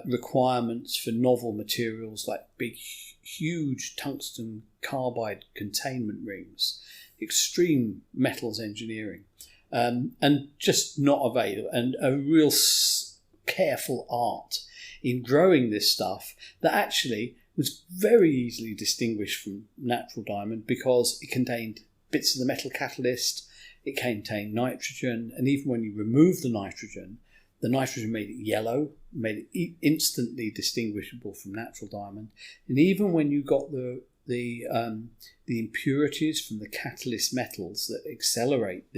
requirements for novel materials like big, huge tungsten carbide containment rings, extreme metals engineering, and just not available, and a real careful art in growing this stuff that actually was very easily distinguished from natural diamond because it contained bits of the metal catalyst, it contained nitrogen, and even when you remove the nitrogen made it yellow, made it instantly distinguishable from natural diamond. And even when you got the impurities from the catalyst metals that accelerate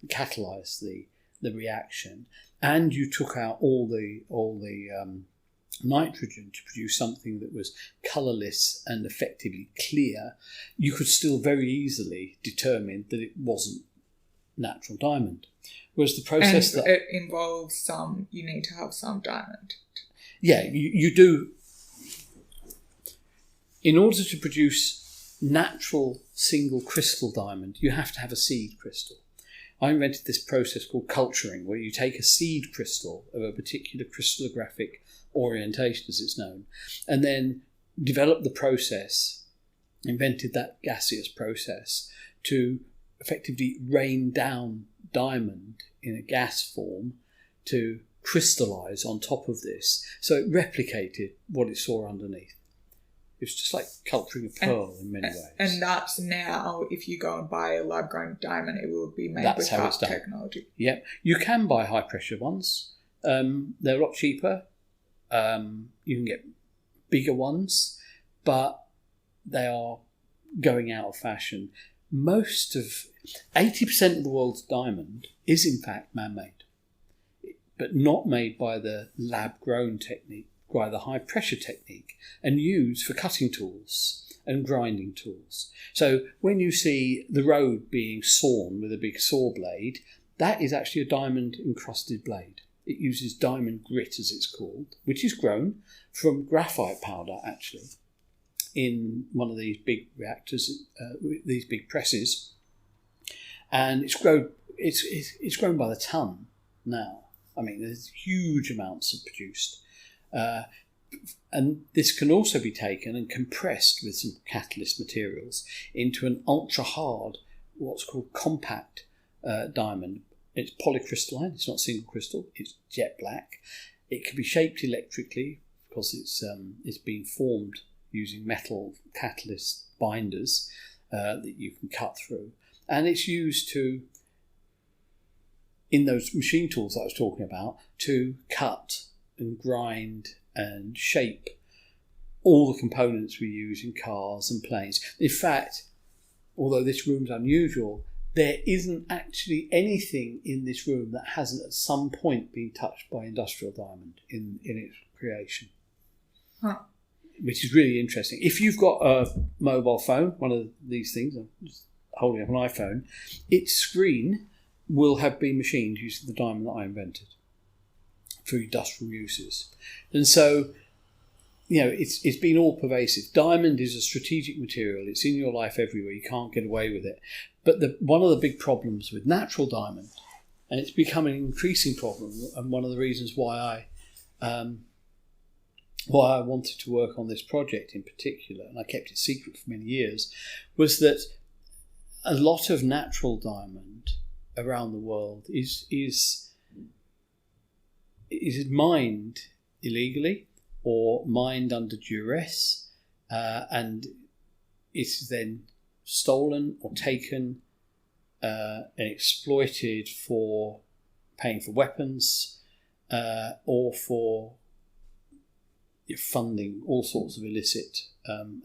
catalyze the reaction, and you took out all the nitrogen to produce something that was colourless and effectively clear, you could still very easily determine that it wasn't natural diamond. Whereas the process and it involves you need to have some diamond. Yeah, you do. In order to produce natural single crystal diamond, you have to have a seed crystal. I invented this process called culturing, where you take a seed crystal of a particular crystallographic orientation, as it's known, and then develop the process, invented that gaseous process to effectively rain down diamond in a gas form to crystallize on top of this. So it replicated what it saw underneath. It was just like culturing a pearl in many ways. And that's now, if you go and buy a lab-grown diamond, it will be made with that technology. Yep. You can buy high-pressure ones. They're a lot cheaper. You can get bigger ones, but they are going out of fashion. 80% of the world's diamond is in fact man-made, but not made by the lab-grown technique, by the high-pressure technique, and used for cutting tools and grinding tools. So when you see the road being sawn with a big saw blade, that is actually a diamond-encrusted blade. It uses diamond grit, as it's called, which is grown from graphite powder, actually, in one of these big reactors, these big presses. And it's grown by the ton now. I mean, there's huge amounts of produced. And this can also be taken and compressed with some catalyst materials into an ultra-hard, what's called compact diamond. It's polycrystalline, it's not single crystal, it's jet black. It can be shaped electrically because it's been formed using metal catalyst binders that you can cut through. And it's used in those machine tools that I was talking about, to cut and grind and shape all the components we use in cars and planes. In fact, although this room's unusual, there isn't actually anything in this room that hasn't at some point been touched by industrial diamond in its creation. Huh. Which is really interesting. If you've got a mobile phone, one of these things, I'm just holding up an iPhone, its screen will have been machined using the diamond that I invented for industrial uses. And so, it's been all pervasive. Diamond is a strategic material. It's in your life everywhere. You can't get away with it. But one of the big problems with natural diamond, and it's becoming an increasing problem, and one of the reasons why I wanted to work on this project in particular, and I kept it secret for many years, was that a lot of natural diamond around the world is mined illegally or mined under duress, and is then stolen or taken and exploited for paying for weapons or for funding all sorts of illicit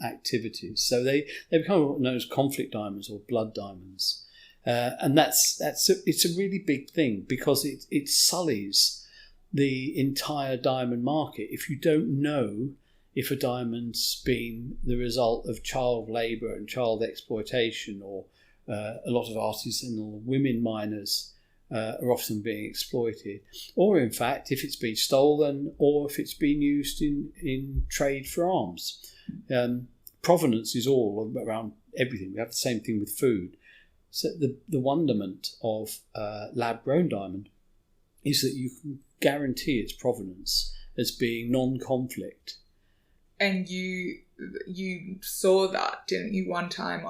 activities. So they become what are known as conflict diamonds or blood diamonds. And it's a really big thing because it sullies the entire diamond market. If you don't know if a diamond's been the result of child labour and child exploitation, or a lot of artisanal women miners are often being exploited, or in fact if it's been stolen, or if it's been used in trade for arms. Provenance is all around everything. We have the same thing with food. So the wonderment of lab-grown diamond is that you can guarantee its provenance as being non-conflict. And you saw that, didn't you, one time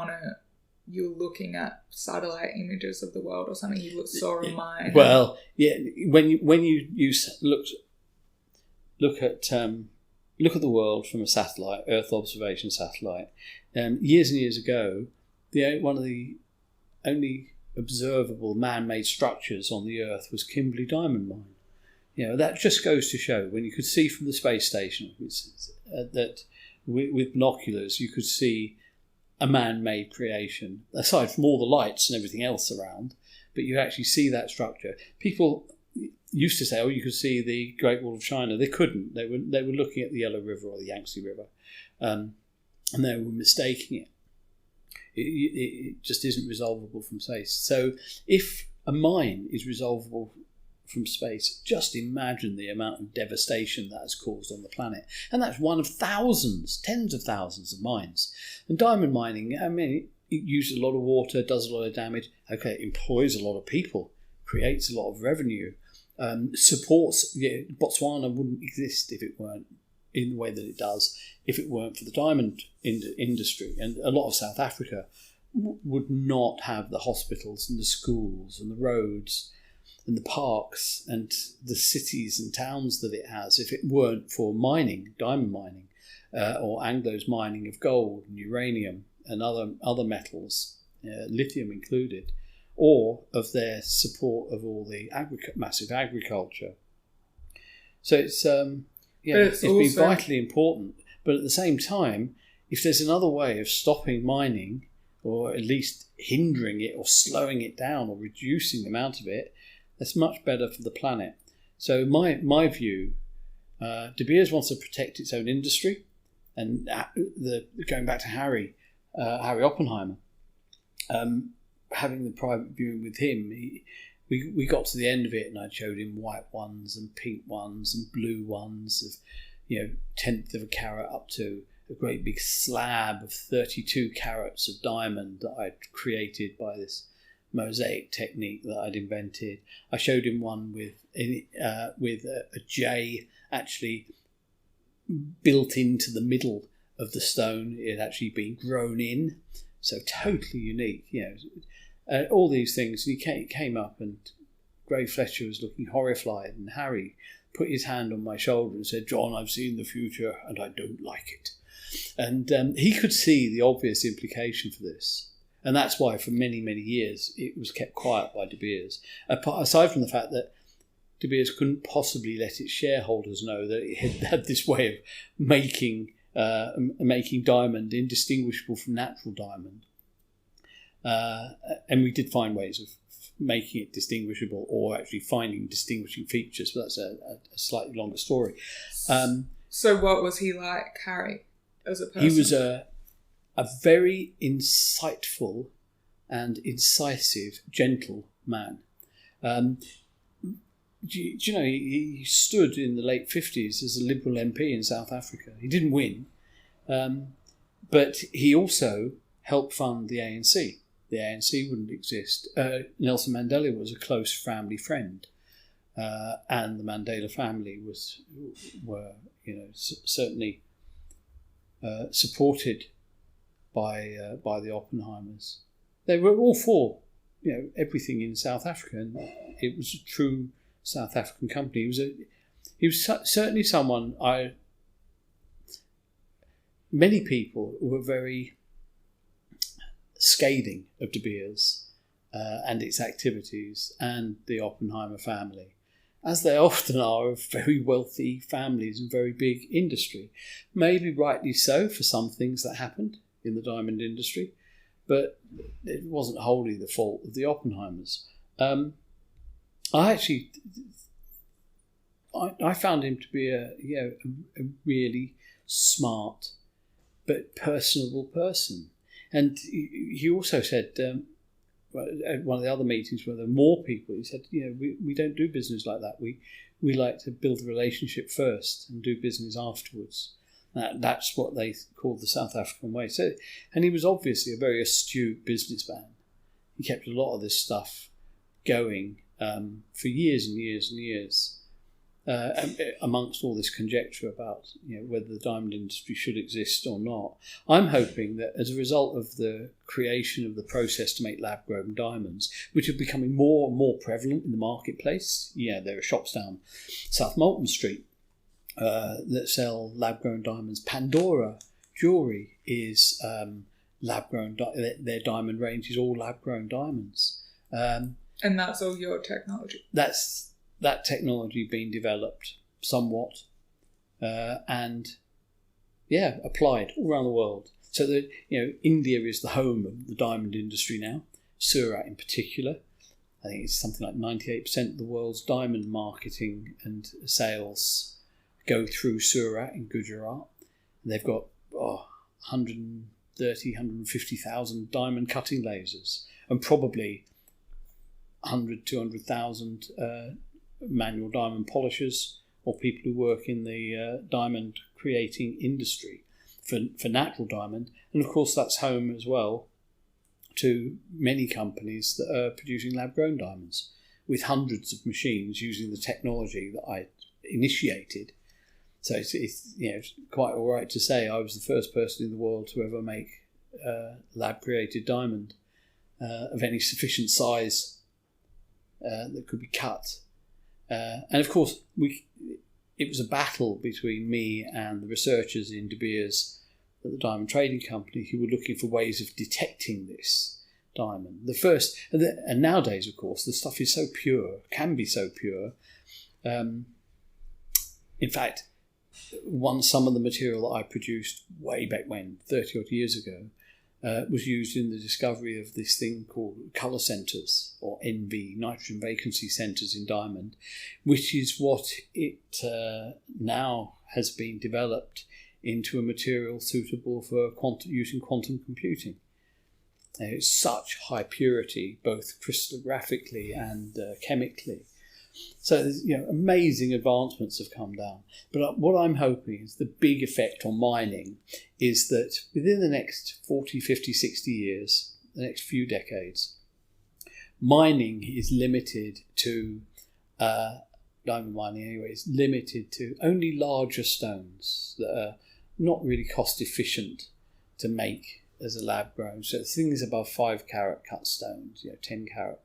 you were looking at satellite images of the world or something, you saw a mine. Well, yeah, when you look at the world from a satellite, Earth observation satellite, years and years ago, one of the only observable man-made structures on the Earth was Kimberley Diamond Mine. That just goes to show, when you could see from the space station that with binoculars you could see a man-made creation, aside from all the lights and everything else around, but you actually see that structure. People used to say, you could see the Great Wall of China. They couldn't. They were looking at the Yellow River or the Yangtze River, and they were mistaking it. It just isn't resolvable from space. So if a mine is resolvable from space, just imagine the amount of devastation that has caused on the planet. And that's one of thousands, tens of thousands of mines. And diamond mining, it uses a lot of water, does a lot of damage. Okay, it employs a lot of people, creates a lot of revenue, supports. Botswana wouldn't exist if it weren't in the way that it does, if it weren't for the diamond industry. And a lot of South Africa would not have the hospitals and the schools and the roads and the parks and the cities and towns that it has if it weren't for mining, diamond mining, or Anglo's mining of gold and uranium and other metals, lithium included, or of their support of all the massive agriculture. So it's been vitally important. But at the same time, if there's another way of stopping mining, or at least hindering it or slowing it down or reducing the amount of it, that's much better for the planet. So my view, De Beers wants to protect its own industry, and going back to Harry Oppenheimer, having the private viewing with him, we got to the end of it, and I showed him white ones and pink ones and blue ones of 1/10 of a carat up to a great big slab of 32 carats of diamond that I'd created by this mosaic technique that I'd invented. I showed him one with a J actually built into the middle of the stone. It had actually been grown in, so totally unique. All these things. And he came up, and Gray Fletcher was looking horrified, and Harry put his hand on my shoulder and said, "John, I've seen the future and I don't like it." And he could see the obvious implication for this. And that's why for many, many years it was kept quiet by De Beers. Aside from the fact that De Beers couldn't possibly let its shareholders know that it had this way of making diamond indistinguishable from natural diamond. And we did find ways of making it distinguishable, or actually finding distinguishing features, but that's a slightly longer story. So what was he like, Harry, as a person? He was a very insightful and incisive, gentle man. He stood in the late 50s as a Liberal MP in South Africa. He didn't win, but he also helped fund the ANC. The ANC wouldn't exist. Nelson Mandela was a close family friend, and the Mandela family were certainly supported by the Oppenheimers. They were all for everything in South Africa, and it was a true South African company. He was certainly someone many people were very scathing of De Beers and its activities and the Oppenheimer family, as they often are of very wealthy families and very big industry. Maybe rightly so for some things that happened in the diamond industry, but it wasn't wholly the fault of the Oppenheimers. I found him to be a really smart but personable person. And he also said, at one of the other meetings where there were more people, he said, we don't do business like that. We like to build a relationship first and do business afterwards. That's what they called the South African way. So, and he was obviously a very astute businessman. He kept a lot of this stuff going for years and years and years. Amongst all this conjecture about whether the diamond industry should exist or not, I'm hoping that as a result of the creation of the process to make lab-grown diamonds, which are becoming more and more prevalent in the marketplace, there are shops down South Moulton Street that sell lab-grown diamonds. Pandora Jewelry is lab-grown. Their diamond range is all lab-grown diamonds. And that's all your technology? That's that technology being developed somewhat and applied all around the world. So that India is the home of the diamond industry now, Surat in particular. I think it's something like 98% of the world's diamond marketing and sales go through Surat in Gujarat. And they've got 150,000 diamond cutting lasers and probably 200,000 manual diamond polishers or people who work in the diamond creating industry for natural diamond. And of course that's home as well to many companies that are producing lab-grown diamonds with hundreds of machines using the technology that I initiated. So it's quite all right to say I was the first person in the world to ever make lab-created diamond of any sufficient size that could be cut. And of course, it was a battle between me and the researchers in De Beers at the Diamond Trading Company who were looking for ways of detecting this diamond. And nowadays, of course, the stuff is so pure, can be so pure. In fact, some of the material that I produced way back when, 30 odd years ago, was used in the discovery of this thing called colour centres, or NV, nitrogen vacancy centres in diamond, which is what it now has been developed into a material suitable for using quantum computing. It's such high purity, both crystallographically and chemically. So amazing advancements have come down. But what I'm hoping is the big effect on mining is that within the next 40, 50, 60 years, the next few decades, mining is limited to, diamond mining anyway, is limited to only larger stones that are not really cost efficient to make as a lab grown. So things above 5 carat cut stones, 10 carat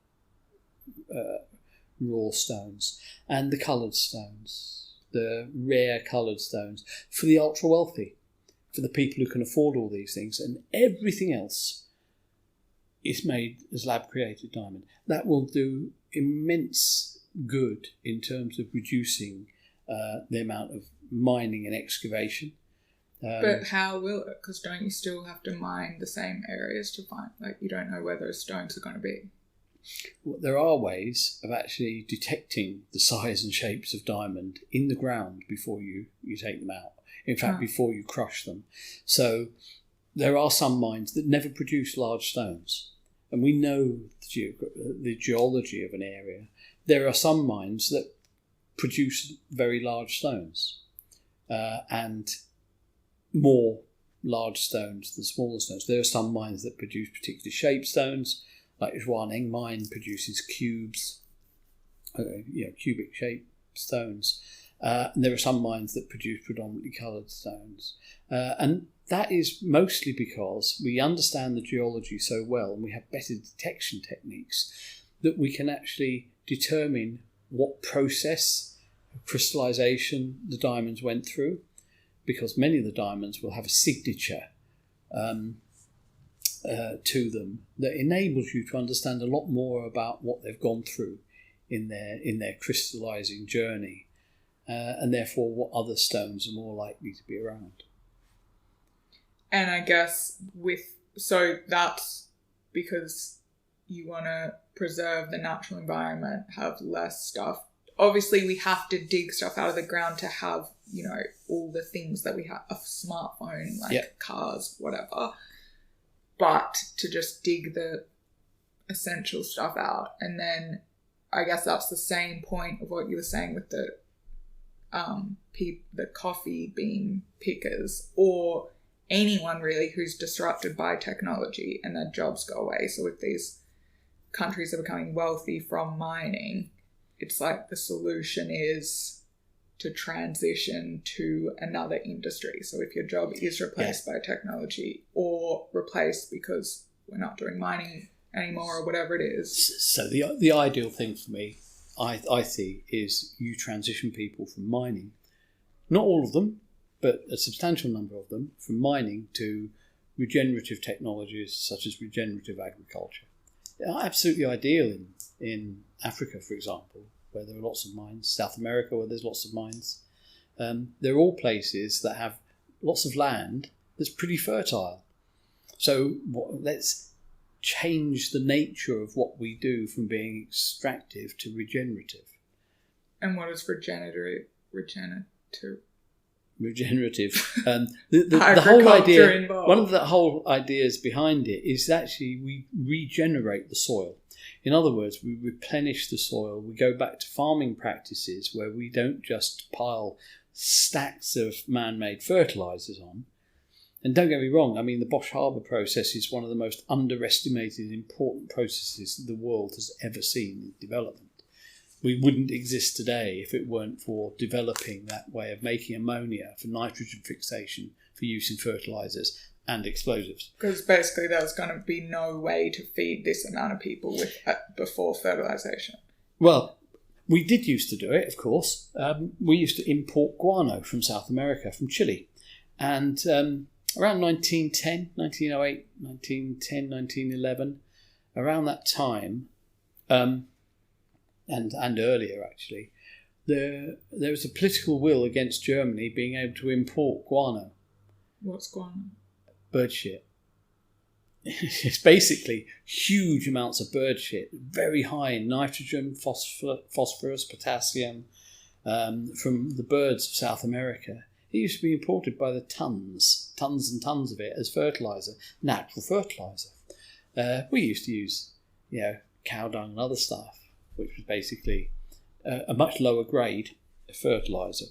raw stones, and the coloured stones, the rare coloured stones for the ultra wealthy, for the people who can afford all these things, and everything else is made as lab created diamond. That will do immense good in terms of reducing the amount of mining and excavation. But how will it? Because don't you still have to mine the same areas to find, you don't know where those stones are going to be? Well, there are ways of actually detecting the size and shapes of diamond in the ground before you take them out. In fact, before you crush them. So there are some mines that never produce large stones. And we know the geology of an area. There are some mines that produce very large stones and more large stones than smaller stones. There are some mines that produce particular shaped stones, like Zhuaneng mine produces cubes, cubic shaped stones. And there are some mines that produce predominantly coloured stones. And that is mostly because we understand the geology so well and we have better detection techniques that we can actually determine what process of crystallisation the diamonds went through, because many of the diamonds will have a signature to them that enables you to understand a lot more about what they've gone through in their crystallising journey, and therefore what other stones are more likely to be around. And I guess so that's because you want to preserve the natural environment, have less stuff. Obviously, we have to dig stuff out of the ground to have, you know, all the things that we have, a smartphone, like cars, whatever. But to just dig the essential stuff out. And then I guess that's the same point of what you were saying with the coffee bean pickers, or anyone really who's disrupted by technology and their jobs go away. So if these countries are becoming wealthy from mining, it's like the solution is to transition to another industry. So if your job is replaced by technology, or replaced because we're not doing mining anymore or whatever it is. So the ideal thing for me, I see, is you transition people from mining, not all of them, but a substantial number of them, from mining to regenerative technologies such as regenerative agriculture. They're absolutely ideal in Africa, for example, where there are lots of mines, South America, where there's lots of mines. They're all places that have lots of land that's pretty fertile. So let's change the nature of what we do from being extractive to regenerative. And what is regenerative? The whole idea, involved. One of the whole ideas behind it is actually we regenerate the soil. In other words, we replenish the soil. We go back to farming practices where we don't just pile stacks of man-made fertilizers on. And don't get me wrong, I mean, the Bosch Harbour process is one of the most underestimated and important processes the world has ever seen in development. We wouldn't exist today if it weren't for developing that way of making ammonia for nitrogen fixation for use in fertilizers and explosives. Because basically there's going to be no way to feed this amount of people with before fertilization. Well, we did used to do it, of course. We used to import guano from South America, from Chile. And around 1910, 1908, 1910, 1911, around that time, and earlier actually, there was a political will against Germany being able to import guano. What's guano? Bird shit. It's basically huge amounts of bird shit, very high in nitrogen, phosphorus, potassium, from the birds of South America. It used to be imported by the tons and tons of it as fertiliser, natural fertiliser. We used to use, cow dung and other stuff, which was basically a much lower grade fertiliser.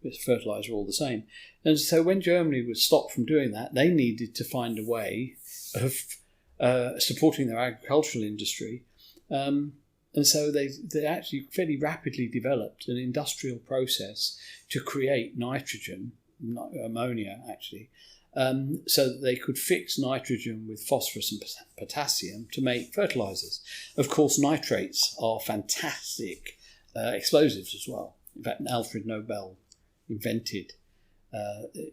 It's fertiliser all the same. And so when Germany was stopped from doing that, they needed to find a way of supporting their agricultural industry. And so they actually fairly rapidly developed an industrial process to create nitrogen, ammonia actually, so that they could fix nitrogen with phosphorus and potassium to make fertilizers. Of course, nitrates are fantastic explosives as well. In fact, Alfred Nobel invented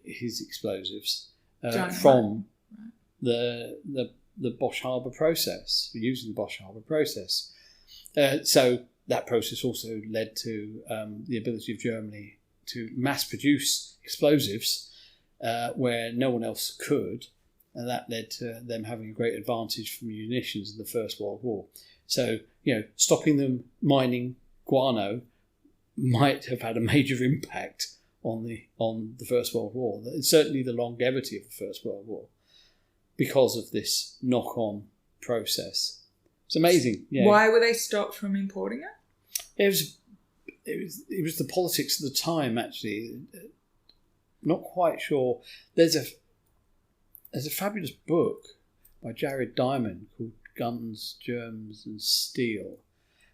his explosives from the Bosch Harbour process, using the Bosch Harbour process. So that process also led to the ability of Germany to mass produce explosives where no one else could, and that led to them having a great advantage from munitions in the First World War. So, stopping them mining guano might have had a major impact on the First World War, certainly the longevity of the First World War, because of this knock-on process. It's amazing. Yeah. Why were they stopped from importing it? It was the politics of the time, actually. Not quite sure. There's a fabulous book by Jared Diamond called Guns, Germs and Steel,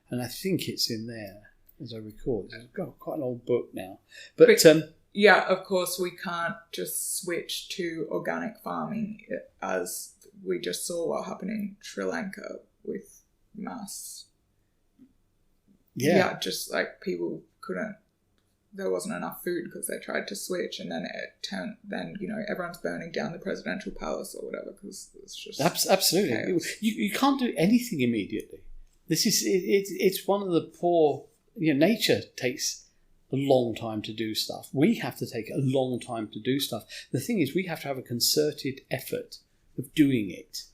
and I think it's in there, as I recall. It's got quite an old book now. But yeah, of course, we can't just switch to organic farming, as we just saw what happened in Sri Lanka with mass. Yeah, just like people there wasn't enough food because they tried to switch, and then it turned. Then everyone's burning down the presidential palace or whatever because it's just absolutely. You can't do anything immediately. This is it's one of the poor. Nature takes a long time to do stuff. We have to take a long time to do stuff. The thing is, we have to have a concerted effort of doing it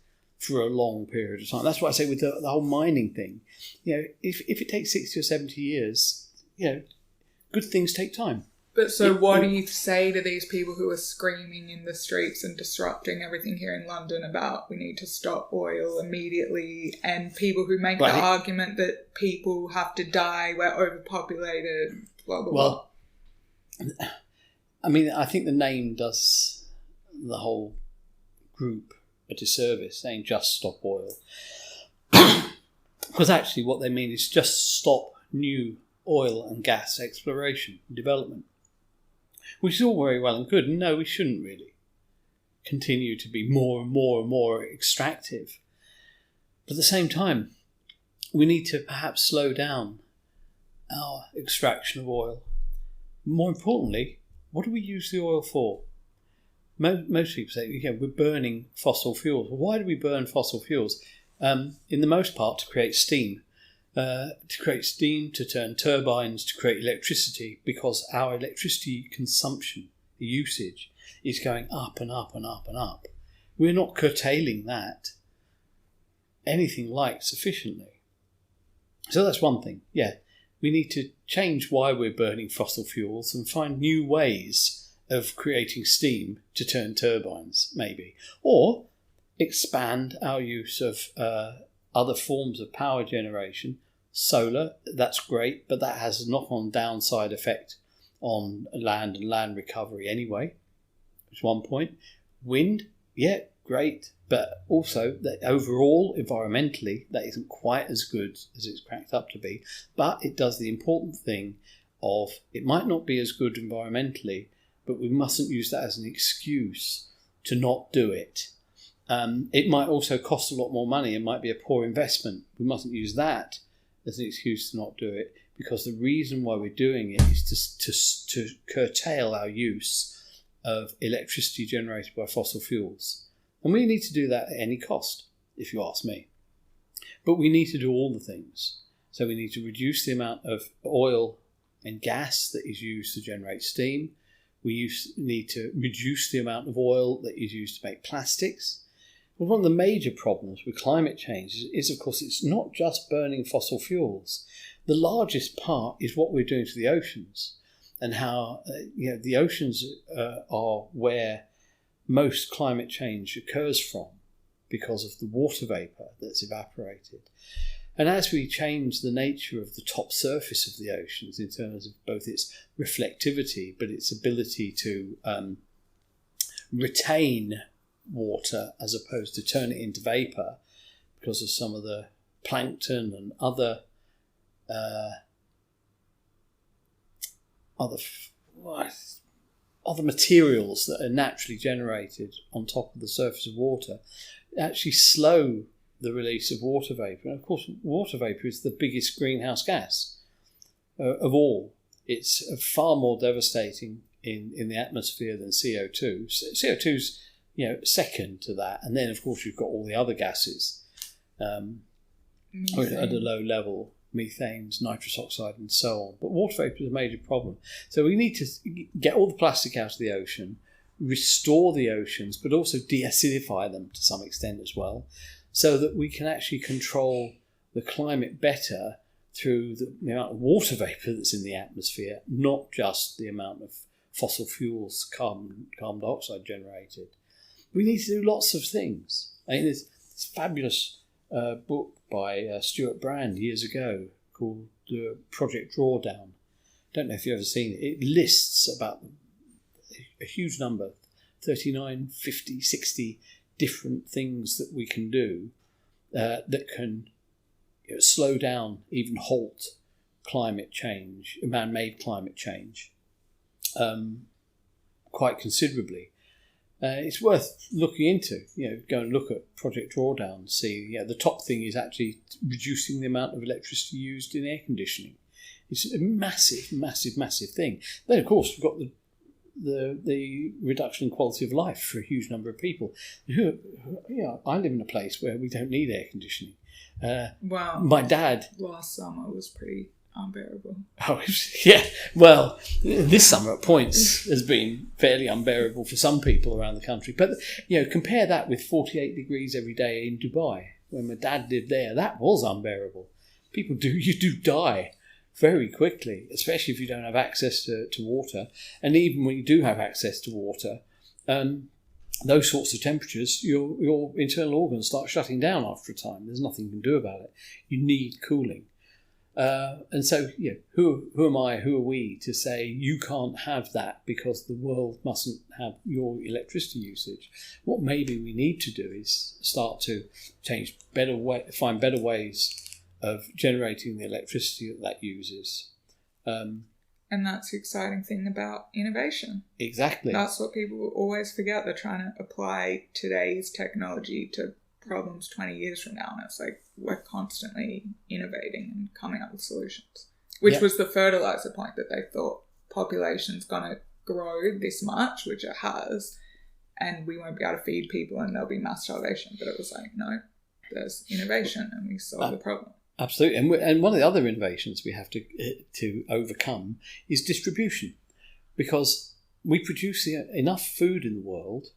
for a long period of time. That's what I say with the whole mining thing. If it takes 60 or 70 years, good things take time. But so what do you say to these people who are screaming in the streets and disrupting everything here in London about we need to stop oil immediately, and people who make the argument that people have to die, we're overpopulated, blah, blah, blah? Well, I mean, I think the name does the whole group a disservice, saying just stop oil. Because actually what they mean is just stop new oil and gas exploration and development. Which is all very well and good. No, we shouldn't really continue to be more and more and more extractive. But at the same time, we need to perhaps slow down our extraction of oil. More importantly, what do we use the oil for? Most people say, we're burning fossil fuels. Well, why do we burn fossil fuels? In the most part, to create steam. To turn turbines, to create electricity, because our electricity consumption, the usage, is going up and up and up and up. We're not curtailing that anything like sufficiently. So that's one thing. We need to change why we're burning fossil fuels and find new ways of creating steam to turn turbines, maybe. Or expand our use of other forms of power generation. Solar, that's great, but that has a knock-on downside effect on land and land recovery anyway. That's one point. Wind, great, but also that overall, environmentally, that isn't quite as good as it's cracked up to be. But it does the important thing of it might not be as good environmentally, but we mustn't use that as an excuse to not do it. It might also cost a lot more money. It might be a poor investment. We mustn't use that as an excuse to not do it, because the reason why we're doing it is to curtail our use of electricity generated by fossil fuels. And we need to do that at any cost, if you ask me. But we need to do all the things. So we need to reduce the amount of oil and gas that is used to generate steam. We need to reduce the amount of oil that is used to make plastics. Well, one of the major problems with climate change is, of course, it's not just burning fossil fuels. The largest part is what we're doing to the oceans, and how the oceans are where most climate change occurs from because of the water vapour that's evaporated. And as we change the nature of the top surface of the oceans in terms of both its reflectivity but its ability to retain water as opposed to turn it into vapour because of some of the plankton and other materials that are naturally generated on top of the surface of water, actually slow the release of water vapour. And of course, water vapour is the biggest greenhouse gas of all. It's far more devastating in the atmosphere than CO2. CO2's second to that, and then of course you've got all the other gases at a low level, methanes, nitrous oxide, and so on. But water vapour is a major problem. So we need to get all the plastic out of the ocean, restore the oceans, but also de-acidify them to some extent as well, so that we can actually control the climate better through the amount of water vapour that's in the atmosphere, not just the amount of fossil fuels, carbon dioxide generated. We need to do lots of things. I mean, there's this fabulous book by Stuart Brand years ago called Project Drawdown. Don't know if you've ever seen it. It lists about a huge number, 39, 50, 60 different things that we can do that can slow down, even halt climate change, man-made climate change, quite considerably. It's worth looking into. Go and look at Project Drawdown. See, the top thing is actually reducing the amount of electricity used in air conditioning. It's a massive, massive, massive thing. Then, of course, we've got the reduction in quality of life for a huge number of people. I live in a place where we don't need air conditioning. Wow. My dad. Last summer was pretty unbearable. Oh, yeah. Well, this summer at points has been fairly unbearable for some people around the country. But, compare that with 48 degrees every day in Dubai. When my dad lived there, that was unbearable. You do die very quickly, especially if you don't have access to water. And even when you do have access to water, those sorts of temperatures, your internal organs start shutting down after a time. There's nothing you can do about it. You need cooling. And so, who am I, who are we to say you can't have that because the world mustn't have your electricity usage? What maybe we need to do is start to find better ways of generating the electricity that uses. And that's the exciting thing about innovation. Exactly. That's what people always forget. They're trying to apply today's technology to problems 20 years from now, and it's like we're constantly innovating and coming up with solutions, which was the fertilizer point, that they thought population's going to grow this much, which it has, and we won't be able to feed people and there'll be mass starvation. But it was like, no, there's innovation and we solve the problem. Absolutely. And one of the other innovations we have to overcome is distribution, because we produce enough food in the world,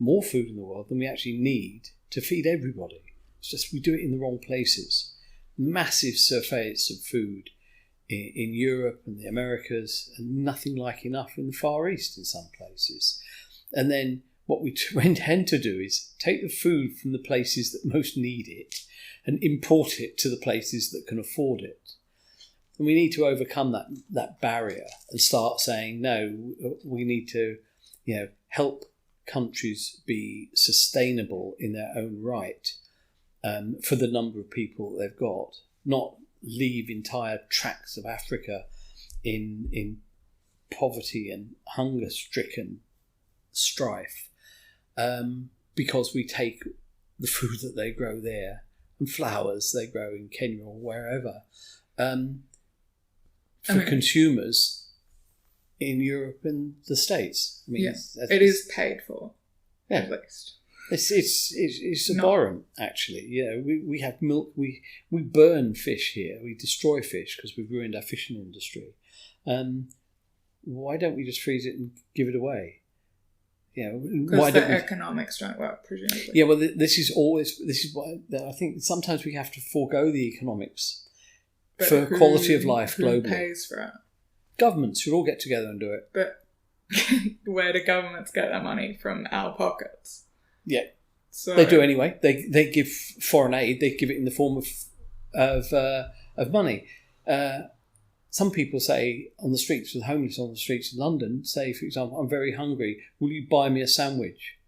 more food in the world than we actually need to feed everybody. It's just we do it in the wrong places. Massive surveys of food in Europe and the Americas, and nothing like enough in the Far East in some places. And then what we tend to do is take the food from the places that most need it and import it to the places that can afford it. And we need to overcome that barrier and start saying, no, we need to help countries be sustainable in their own right for the number of people they've got, not leave entire tracts of Africa in poverty and hunger-stricken strife because we take the food that they grow there and flowers they grow in Kenya or wherever for consumers in Europe and the States. I mean, it is paid for, at least. It's abhorrent, actually. We have milk. We burn fish here. We destroy fish because we've ruined our fishing industry. Why don't we just freeze it and give it away? Because the economics don't work, presumably. Yeah, well, this is why I think sometimes we have to forego the economics for quality of life globally. Who pays for it? Governments should all get together and do it. But where do governments get their money? From our pockets. Yeah, so they do anyway. They give foreign aid. They give it in the form of money. Some people say on the streets, with homeless on the streets in London, say, for example, I'm very hungry. Will you buy me a sandwich?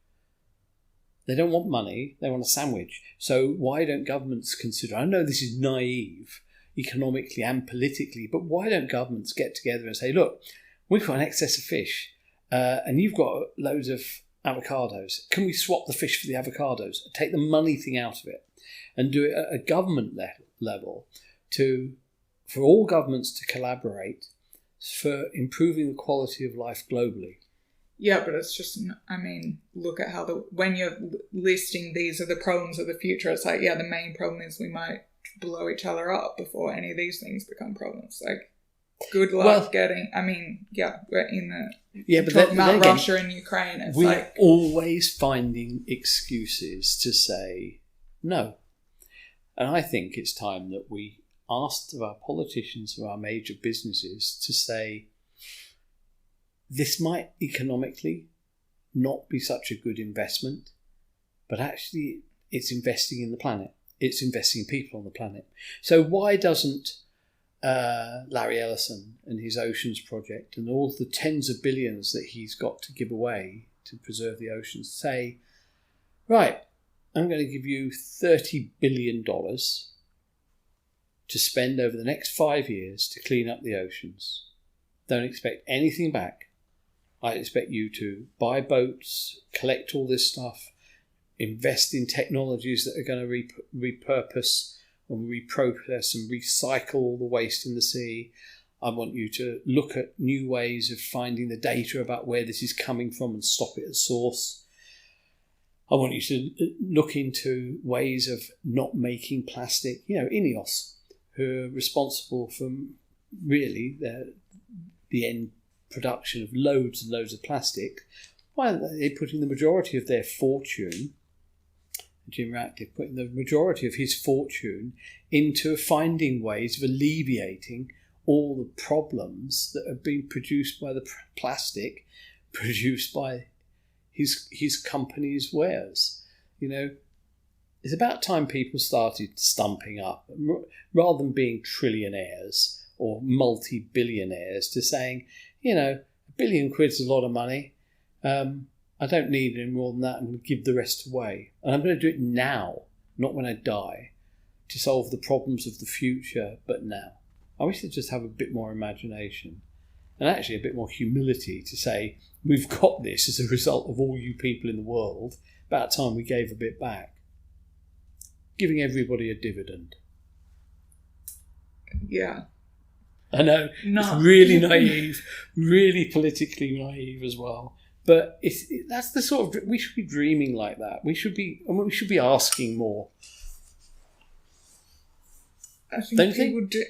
They don't want money. They want a sandwich. So why don't governments consider? I know this is naive, economically and politically, but why don't governments get together and say, look, we've got an excess of fish and you've got loads of avocados. Can we swap the fish for the avocados? Take the money thing out of it and do it at a government level for all governments to collaborate for improving the quality of life globally. Yeah, but it's just, look at how when you're listing these are the problems of the future, it's like, the main problem is we might blow each other up before any of these things become problems. Like, good luck we're in talking about Russia and Ukraine. We're always finding excuses to say no. And I think it's time that we asked of our politicians, of our major businesses, to say, this might economically not be such a good investment, but actually it's investing in the planet. It's investing in people on the planet. So why doesn't Larry Ellison and his Oceans Project and all the tens of billions that he's got to give away to preserve the oceans say, right, I'm going to give you $30 billion to spend over the next 5 years to clean up the oceans. Don't expect anything back. I expect you to buy boats, collect all this stuff, invest in technologies that are going to repurpose and reprocess and recycle all the waste in the sea. I want you to look at new ways of finding the data about where this is coming from and stop it at source. I want you to look into ways of not making plastic. INEOS, who are responsible for really the end production of loads and loads of plastic, why are they putting the majority of their fortune, Jim Ratcliffe putting the majority of his fortune into finding ways of alleviating all the problems that have been produced by the plastic produced by his company's wares? You know, it's about time people started stumping up, rather than being trillionaires or multi-billionaires, to saying, you know, £1 billion is a lot of money. I don't need any more than that. I'm going to give the rest away. And I'm going to do it now, not when I die, to solve the problems of the future, but now. I wish they'd just have a bit more imagination and actually a bit more humility to say, we've got this as a result of all you people in the world. About time we gave a bit back. Giving everybody a dividend. Yeah. I know, it's really naive, really politically naive as well. But that's the sort of, we should be dreaming like that. We should be asking more. I think Don't you people think?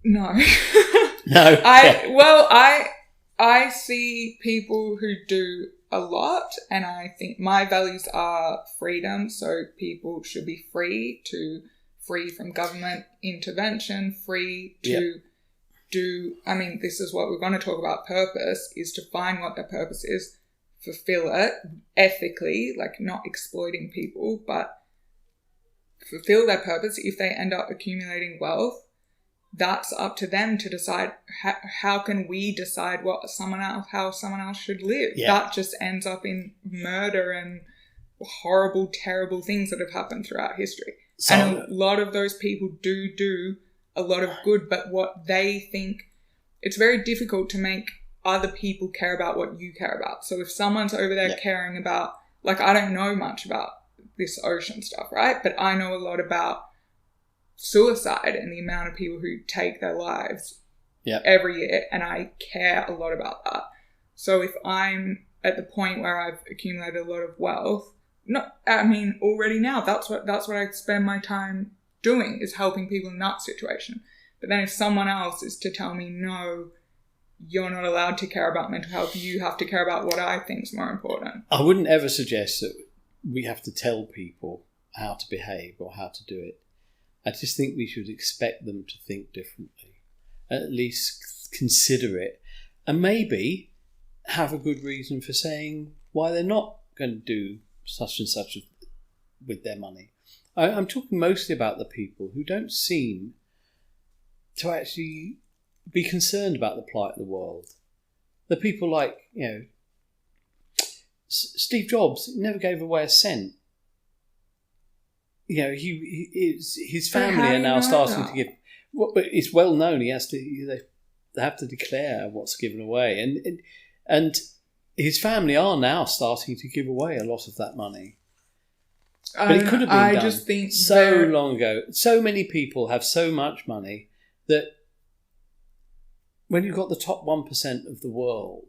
No. No. I see people who do a lot, and I think my values are freedom, so people should be free from government intervention, free to do, I mean, this is what we're going to talk about, purpose, is to find what their purpose is, fulfill it ethically, like not exploiting people, but fulfill their purpose. If they end up accumulating wealth, that's up to them to decide. How can we decide how someone else should live? Yeah. That just ends up in murder and horrible, terrible things that have happened throughout history. And a lot of those people do a lot of good, but what they think, it's very difficult to make other people care about what you care about. So if someone's over there caring about, like, I don't know much about this ocean stuff, right? But I know a lot about suicide and the amount of people who take their lives every year, and I care a lot about that. So if I'm at the point where I've accumulated a lot of wealth, already now that's what I spend my time doing, is helping people in that situation. But then if someone else is to tell me, no, you're not allowed to care about mental health, you have to care about what I think is more important. I wouldn't ever suggest that we have to tell people how to behave or how to do it. I just think we should expect them to think differently, at least consider it, and maybe have a good reason for saying why they're not going to do such and such with their money. I'm talking mostly about the people who don't seem to actually be concerned about the plight of the world. The people like, you know, Steve Jobs never gave away a cent. You know, his family are now starting to give. But it's well known. They have to declare what's given away, and his family are now starting to give away a lot of that money. But it could have been done just think so long ago. So many people have so much money that when you've got the top 1% of the world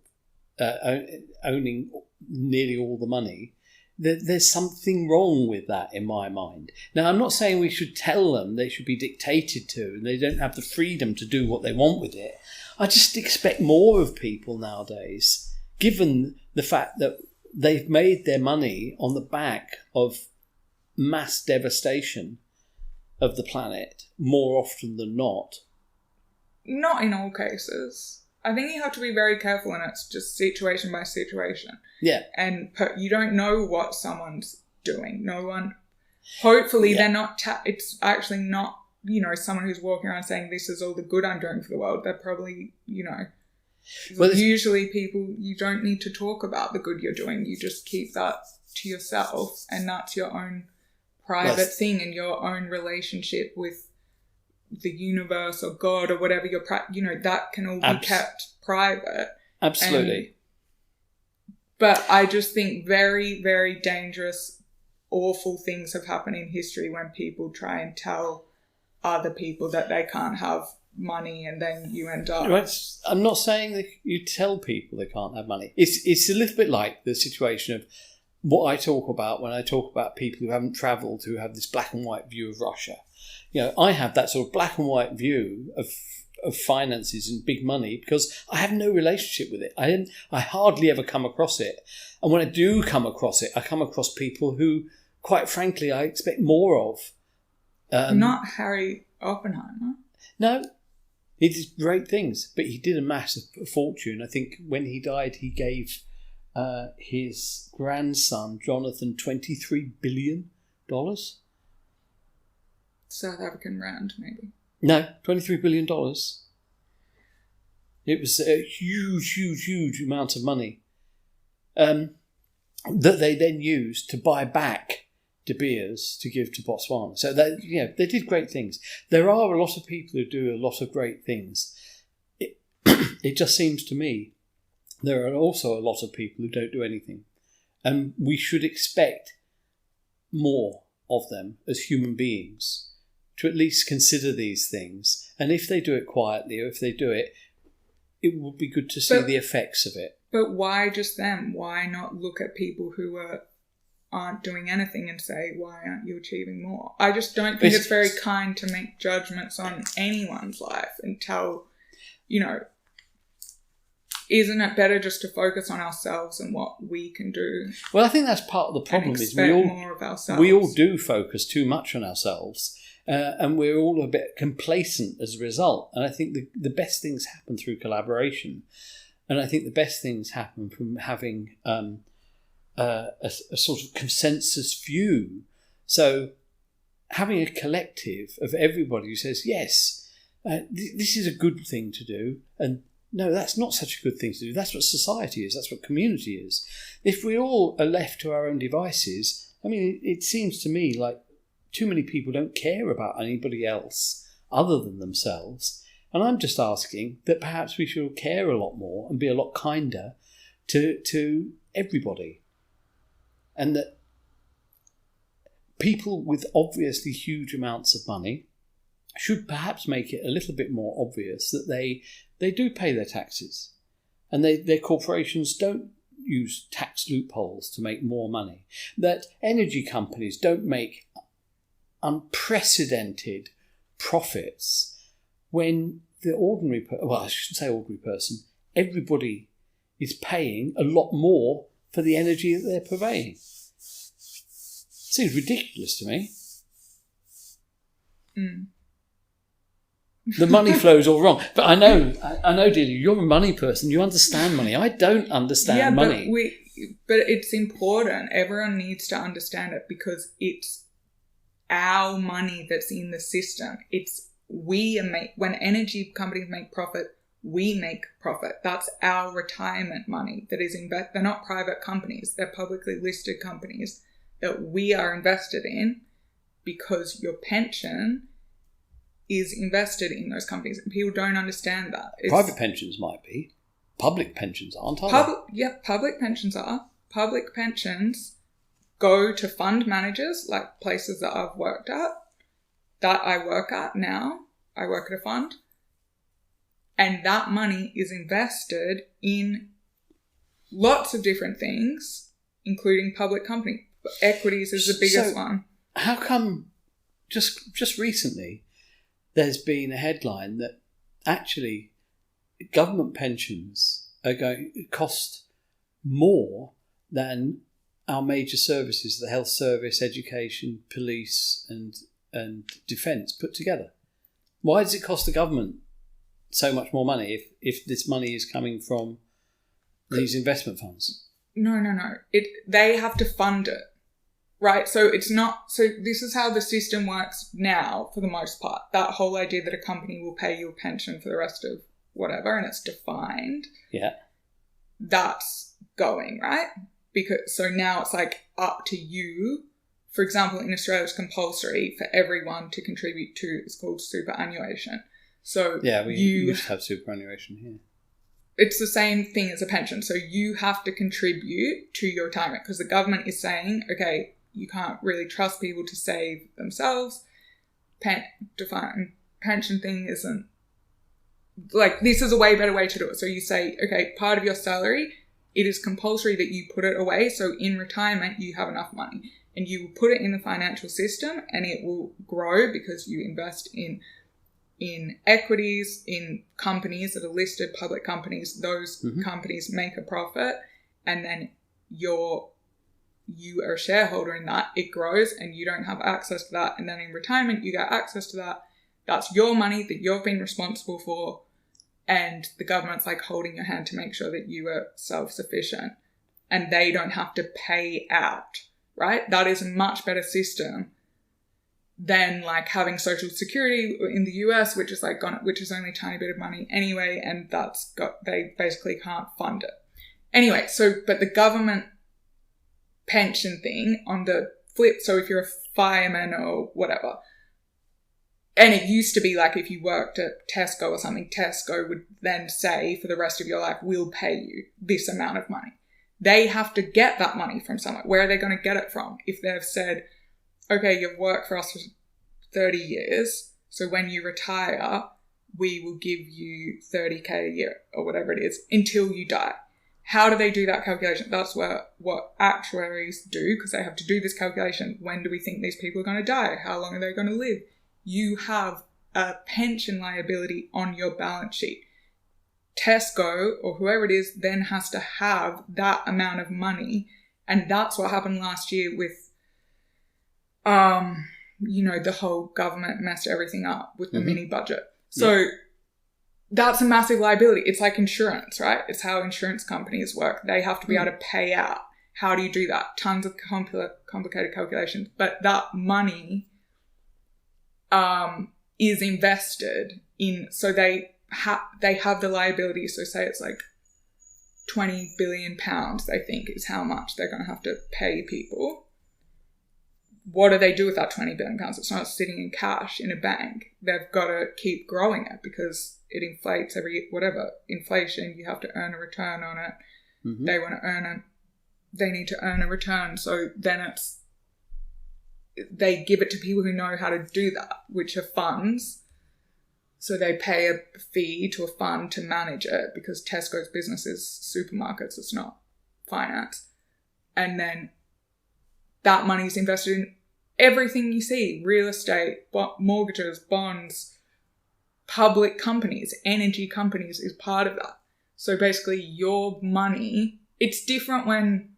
owning nearly all the money, there's something wrong with that in my mind. Now, I'm not saying we should tell them they should be dictated to and they don't have the freedom to do what they want with it. I just expect more of people nowadays, given the fact that they've made their money on the back of mass devastation of the planet more often than not. Not in all cases. I think you have to be very careful, and it's just situation by situation. Yeah. And you don't know what someone's doing. No one, hopefully they're not, it's actually not, you know, someone who's walking around saying this is all the good I'm doing for the world. They're probably, you know, usually people, you don't need to talk about the good you're doing. You just keep that to yourself, and that's your own private thing and your own relationship with the universe or God or whatever that can all be kept private. Absolutely. But I just think very, very dangerous, awful things have happened in history when people try and tell other people that they can't have money, and then you end up... I'm not saying that you tell people they can't have money. It's a little bit like the situation of what I talk about when I talk about people who haven't travelled, who have this black and white view of Russia. I have that sort of black and white view of finances and big money because I have no relationship with it. I hardly ever come across it. And when I do come across it, I come across people who, quite frankly, I expect more of. Not Harry Oppenheimer. No, he did great things, but he did amass a fortune. I think when he died, he gave his grandson, Jonathan, $23 billion. South African rand, maybe. No, $23 billion. It was a huge amount of money that they then used to buy back De Beers to give to Botswana. So they did great things. There are a lot of people who do a lot of great things. It just seems to me there are also a lot of people who don't do anything. And we should expect more of them as human beings to at least consider these things. And if they do it quietly, or if they do it, it would be good to see the effects of it. But why just them? Why not look at people who aren't doing anything and say, why aren't you achieving more? I just don't think it's very kind to make judgments on anyone's life and tell, isn't it better just to focus on ourselves and what we can do? Well, I think that's part of the problem. Is more of ourselves. We all do focus too much on ourselves, and we're all a bit complacent as a result. And I think the best things happen through collaboration, and I think the best things happen from having a sort of consensus view. So having a collective of everybody who says, yes, this is a good thing to do, and no, that's not such a good thing to do. That's what society is. That's what community is. If we all are left to our own devices, I mean, it seems to me like too many people don't care about anybody else other than themselves. And I'm just asking that perhaps we should care a lot more and be a lot kinder to everybody. And that people with obviously huge amounts of money should perhaps make it a little bit more obvious that they do pay their taxes, and their corporations don't use tax loopholes to make more money, that energy companies don't make unprecedented profits when the ordinary I shouldn't say ordinary person, everybody is paying a lot more for the energy that they're purveying. Seems ridiculous to me. The money flows all wrong. But I know, Delia, you're a money person. You understand money. I don't understand money. But it's important. Everyone needs to understand it because it's our money that's in the system. When energy companies make profit, we make profit. That's our retirement money that is they're not private companies. They're publicly listed companies that we are invested in because your pension is invested in those companies, and people don't understand that. Private pensions might be. Public pensions aren't, are they? Public pensions are. Public pensions go to fund managers, like places that I've worked at, that I work at now. I work at a fund. And that money is invested in lots of different things, including public company. Equities is the biggest one. How come just recently there's been a headline that actually government pensions are going to cost more than our major services, the health service, education, police and defence put together? Why does it cost the government so much more money if this money is coming from these investment funds? No. They have to fund it. Right, so it's not. So this is how the system works now, for the most part. That whole idea that a company will pay you a pension for the rest of whatever, and it's defined. Yeah, that's going right so now it's like up to you. For example, in Australia, it's compulsory for everyone to contribute to. It's called superannuation. So yeah, we used to have superannuation here. It's the same thing as a pension. So you have to contribute to your retirement because the government is saying, okay, you can't really trust people to save themselves. Pension thing isn't... Like, this is a way better way to do it. So you say, okay, part of your salary it is compulsory that you put it away. So in retirement, you have enough money and you will put it in the financial system and it will grow because you invest in equities, in companies that are listed, public companies. Those companies make a profit, and then you are a shareholder in that. It grows and you don't have access to that. And then in retirement, you get access to that. That's your money that you've been responsible for. And the government's like holding your hand to make sure that you are self-sufficient and they don't have to pay out, right? That is a much better system than like having Social Security in the US, which is only a tiny bit of money anyway. And they basically can't fund it. Anyway, but the government pension thing on the flip, so if you're a fireman or whatever, and it used to be like if you worked at Tesco or something, Tesco would then say for the rest of your life, we'll pay you this amount of money. They have to get that money from somewhere. Where are they going to get it from? If they've said, okay, you've worked for us for 30 years, so when you retire, we will give you 30K a year or whatever it is until you die. How do they do that calculation? That's what actuaries do, because they have to do this calculation. When do we think these people are going to die? How long are they going to live? You have a pension liability on your balance sheet. Tesco or whoever it is then has to have that amount of money. And that's what happened last year with, the whole government messed everything up with the mini budget. So that's a massive liability. It's like insurance, right? It's how insurance companies work. They have to be able to pay out. How do you do that? Tons of complicated calculations. But that money is invested in, so they have the liability. So say it's like 20 billion pounds, they think is how much they're going to have to pay people. What do they do with that 20 billion pounds? It's not sitting in cash in a bank. They've got to keep growing it because it inflates inflation. You have to earn a return on it. They need to earn a return. So then they give it to people who know how to do that, which are funds. So they pay a fee to a fund to manage it because Tesco's business is supermarkets. It's not finance. And then that money is invested in everything you see: real estate, mortgages, bonds, public companies, energy companies is part of that. So basically your money, it's different when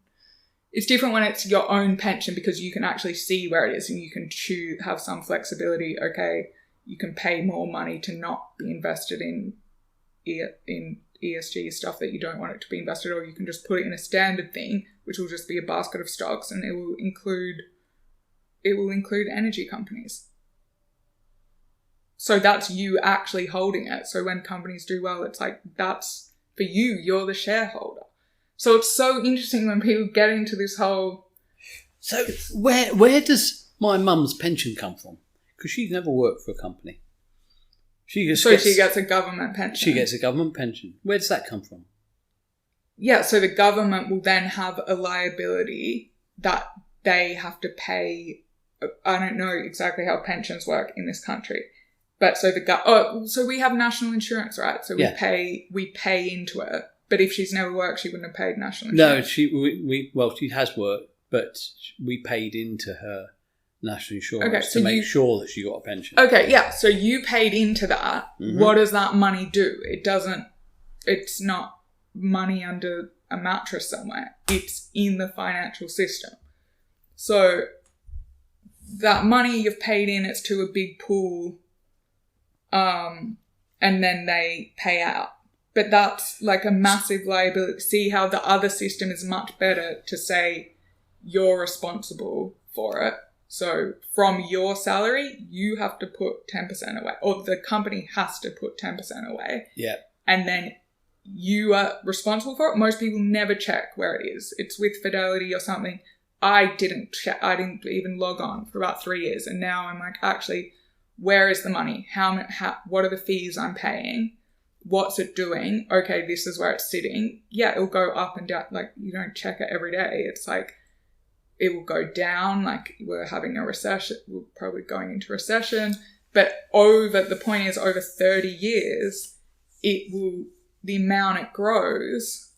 it's your own pension because you can actually see where it is and you can have some flexibility. Okay, you can pay more money to not be invested in ESG stuff that you don't want it to be invested, or you can just put it in a standard thing, which will just be a basket of stocks, and it will include energy companies. So that's you actually holding it. So when companies do well, it's like, that's for you, you're the shareholder. So it's so interesting when people get into this whole... So where does my mum's pension come from? Because she's never worked for a company. She gets a government pension. She gets a government pension. Where does that come from? Yeah, so the government will then have a liability that they have to pay. I don't know exactly how pensions work in this country. But so so we have national insurance, right? So we pay into it. But if she's never worked, she wouldn't have paid national insurance. No, she has worked, but we paid into her national insurance to make sure that she got a pension. Okay, yeah. So you paid into that. Mm-hmm. What does that money do? It's not money under a mattress somewhere. It's in the financial system. So that money you've paid in, it's to a big pool, and then they pay out. But that's like a massive liability. See how the other system is much better to say you're responsible for it. So from your salary, you have to put 10% away, or the company has to put 10% away. Yeah. And then you are responsible for it. Most people never check where it is. It's with Fidelity or something. I didn't check. I didn't even log on for about 3 years. And now I'm like, actually, where is the money? What are the fees I'm paying? What's it doing? Okay, this is where it's sitting. Yeah, it'll go up and down. Like, you don't check it every day. It's like, it will go down. Like, we're having a recession. We're probably going into recession. But the point is, over 30 years, the amount it grows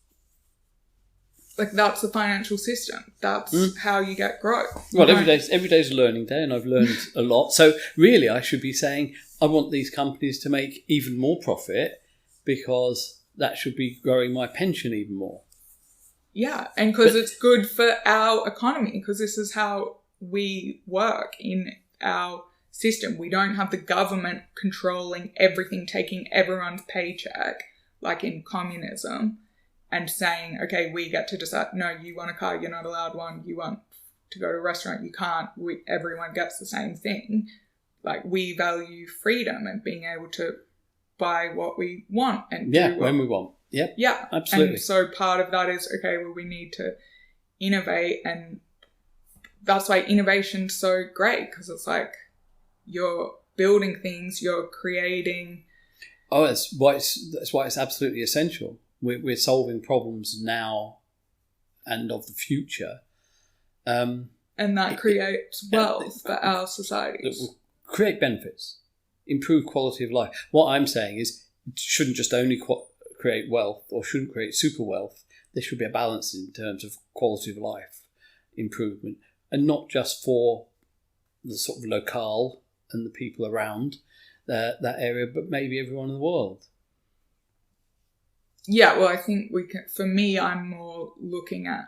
like that's the financial system. That's how you get growth. Well, every day's a learning day, and I've learned a lot. So really, I should be saying I want these companies to make even more profit, because that should be growing my pension even more. Yeah, and because it's good for our economy, because this is how we work in our system. We don't have the government controlling everything, taking everyone's paycheck, like in communism, and saying, okay, we get to decide, no, you want a car, you're not allowed one. You want to go to a restaurant, you can't. Everyone gets the same thing. Like, we value freedom and being able to buy what we want and do when we want. Yep. Yeah, absolutely. And so part of that is, okay, well, we need to innovate, and that's why innovation's so great, because it's like you're building things, you're creating. Oh, that's why it's absolutely essential. We're solving problems now and of the future. And that creates wealth for our societies. It will create benefits, improve quality of life. What I'm saying is, it shouldn't just only create wealth, or shouldn't create super wealth. There should be a balance in terms of quality of life improvement, and not just for the sort of locale and the people around that area, but maybe everyone in the world. Yeah, well, I think for me, I'm more looking at,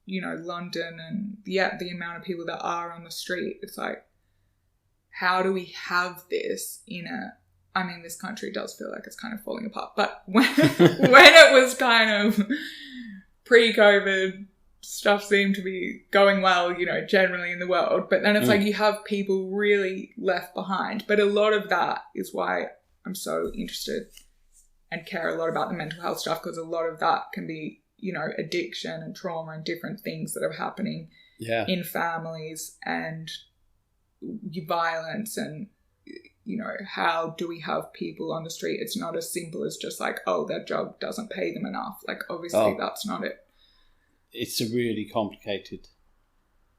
London and the amount of people that are on the street. It's like, how do we have this this country does feel like it's kind of falling apart, but when it was kind of pre-COVID, stuff seemed to be going well, generally in the world. But then it's like you have people really left behind. But a lot of that is why I'm so interested and care a lot about the mental health stuff, because a lot of that can be, addiction and trauma and different things that are happening in families, and violence, and, how do we have people on the street? It's not as simple as just like, oh, their job doesn't pay them enough. Like, obviously that's not it. It's a really complicated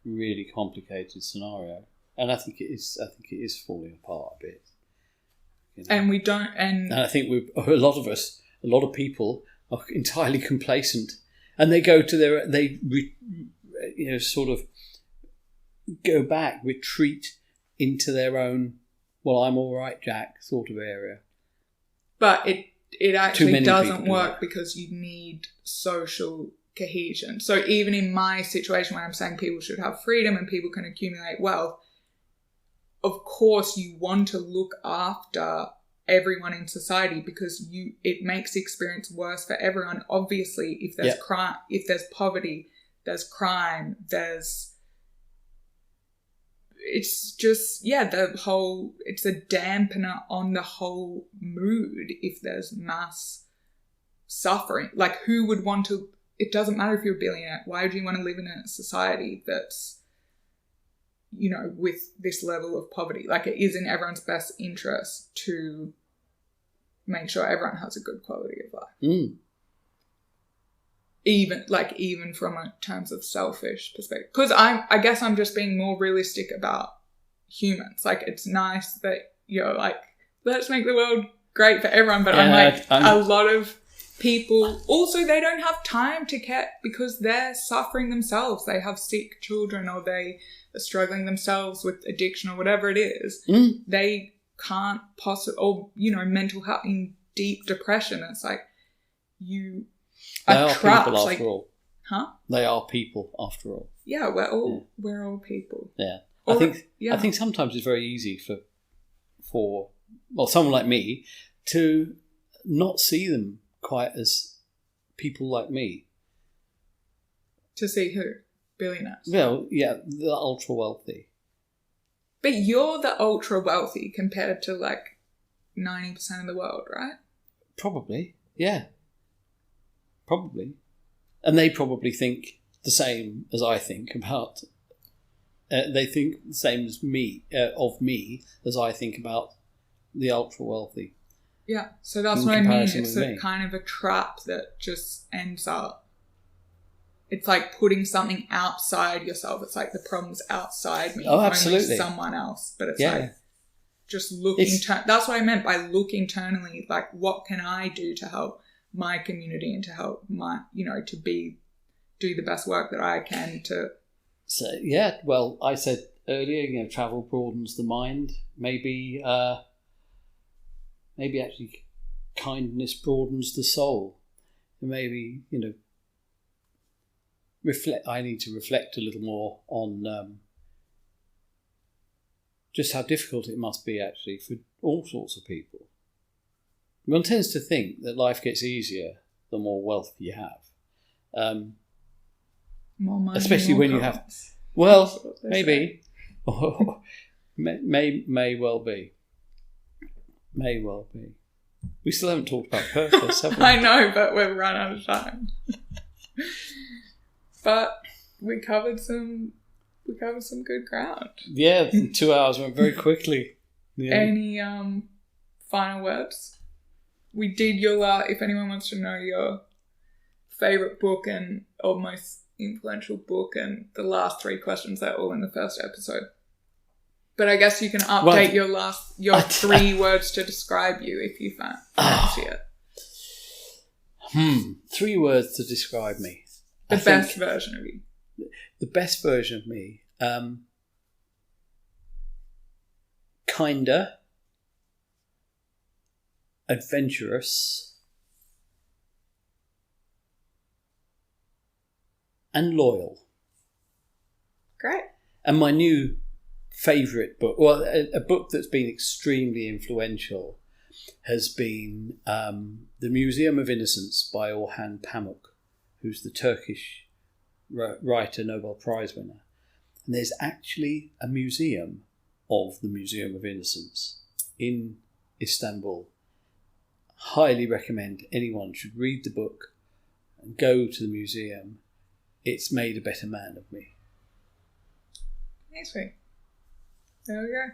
scenario, and I think it is falling apart a bit. And we don't, and I think a lot of people are entirely complacent, and they go to sort of go back, retreat into their own, well, I'm all right, Jack, sort of area. But it actually doesn't work, because you need social cohesion. So even in my situation, when I'm saying people should have freedom and people can accumulate wealth, of course you want to look after everyone in society, because it makes the experience worse for everyone. Obviously, if there's crime, if there's poverty, there's crime, it's just, it's a dampener on the whole mood if there's mass suffering. Like, who would want to, it doesn't matter if you're a billionaire, why would you want to live in a society that's, with this level of poverty? Like, it is in everyone's best interest to make sure everyone has a good quality of life. Even from a terms of selfish perspective. Because I guess I'm just being more realistic about humans. Like, it's nice that you're like, let's make the world great for everyone. But a lot of people, also, they don't have time to care, because they're suffering themselves. They have sick children, or they are struggling themselves with addiction or whatever it is. They can't possibly, or, mental health, in deep depression. It's like, you are trapped. People after all. Huh? They are people after all. Yeah, we're all people. Yeah. I think sometimes it's very easy for someone like me to not see them quite as people like me. To see who? Billionaires? Well, yeah, the ultra wealthy. But you're the ultra wealthy compared to like 90% of the world, right? Probably, yeah. Probably. And they probably think the same as I think about. They think the same as me, of me, as I think about the ultra wealthy. Yeah, so that's what I mean. It's kind of a trap that just ends up. It's like putting something outside yourself. It's like the problem's outside me. Oh, absolutely. Only someone else. But it's like just look that's what I meant by look internally. Like, what can I do to help my community and to help my, to be do the best work that I can to... So, yeah, well, I said earlier, travel broadens the mind. Maybe actually kindness broadens the soul. Maybe, I need to reflect a little more on just how difficult it must be actually for all sorts of people. One tends to think that life gets easier the more wealth you have. More money, especially more when you cars. have... Well, maybe. may well be. May well be. We still haven't talked about purpose, have we? I know, but we've run out of time. But we covered some good ground. Yeah, 2 hours went very quickly. Yeah. Any final words? We did if anyone wants to know your favourite book or most influential book, and the last 3 questions, they're all in the first episode. But I guess you can update your 3 words to describe you if you fancy it. 3 words to describe me. The best version of you. The best version of me. Kinder, adventurous, and loyal. Great. And my new favourite book, well, a book that's been extremely influential, has been The Museum of Innocence by Orhan Pamuk, who's the Turkish writer, Nobel Prize winner. And there's actually a museum of the Museum of Innocence in Istanbul. Highly recommend anyone should read the book and go to the museum. It's made a better man of me. Amazing. There we go.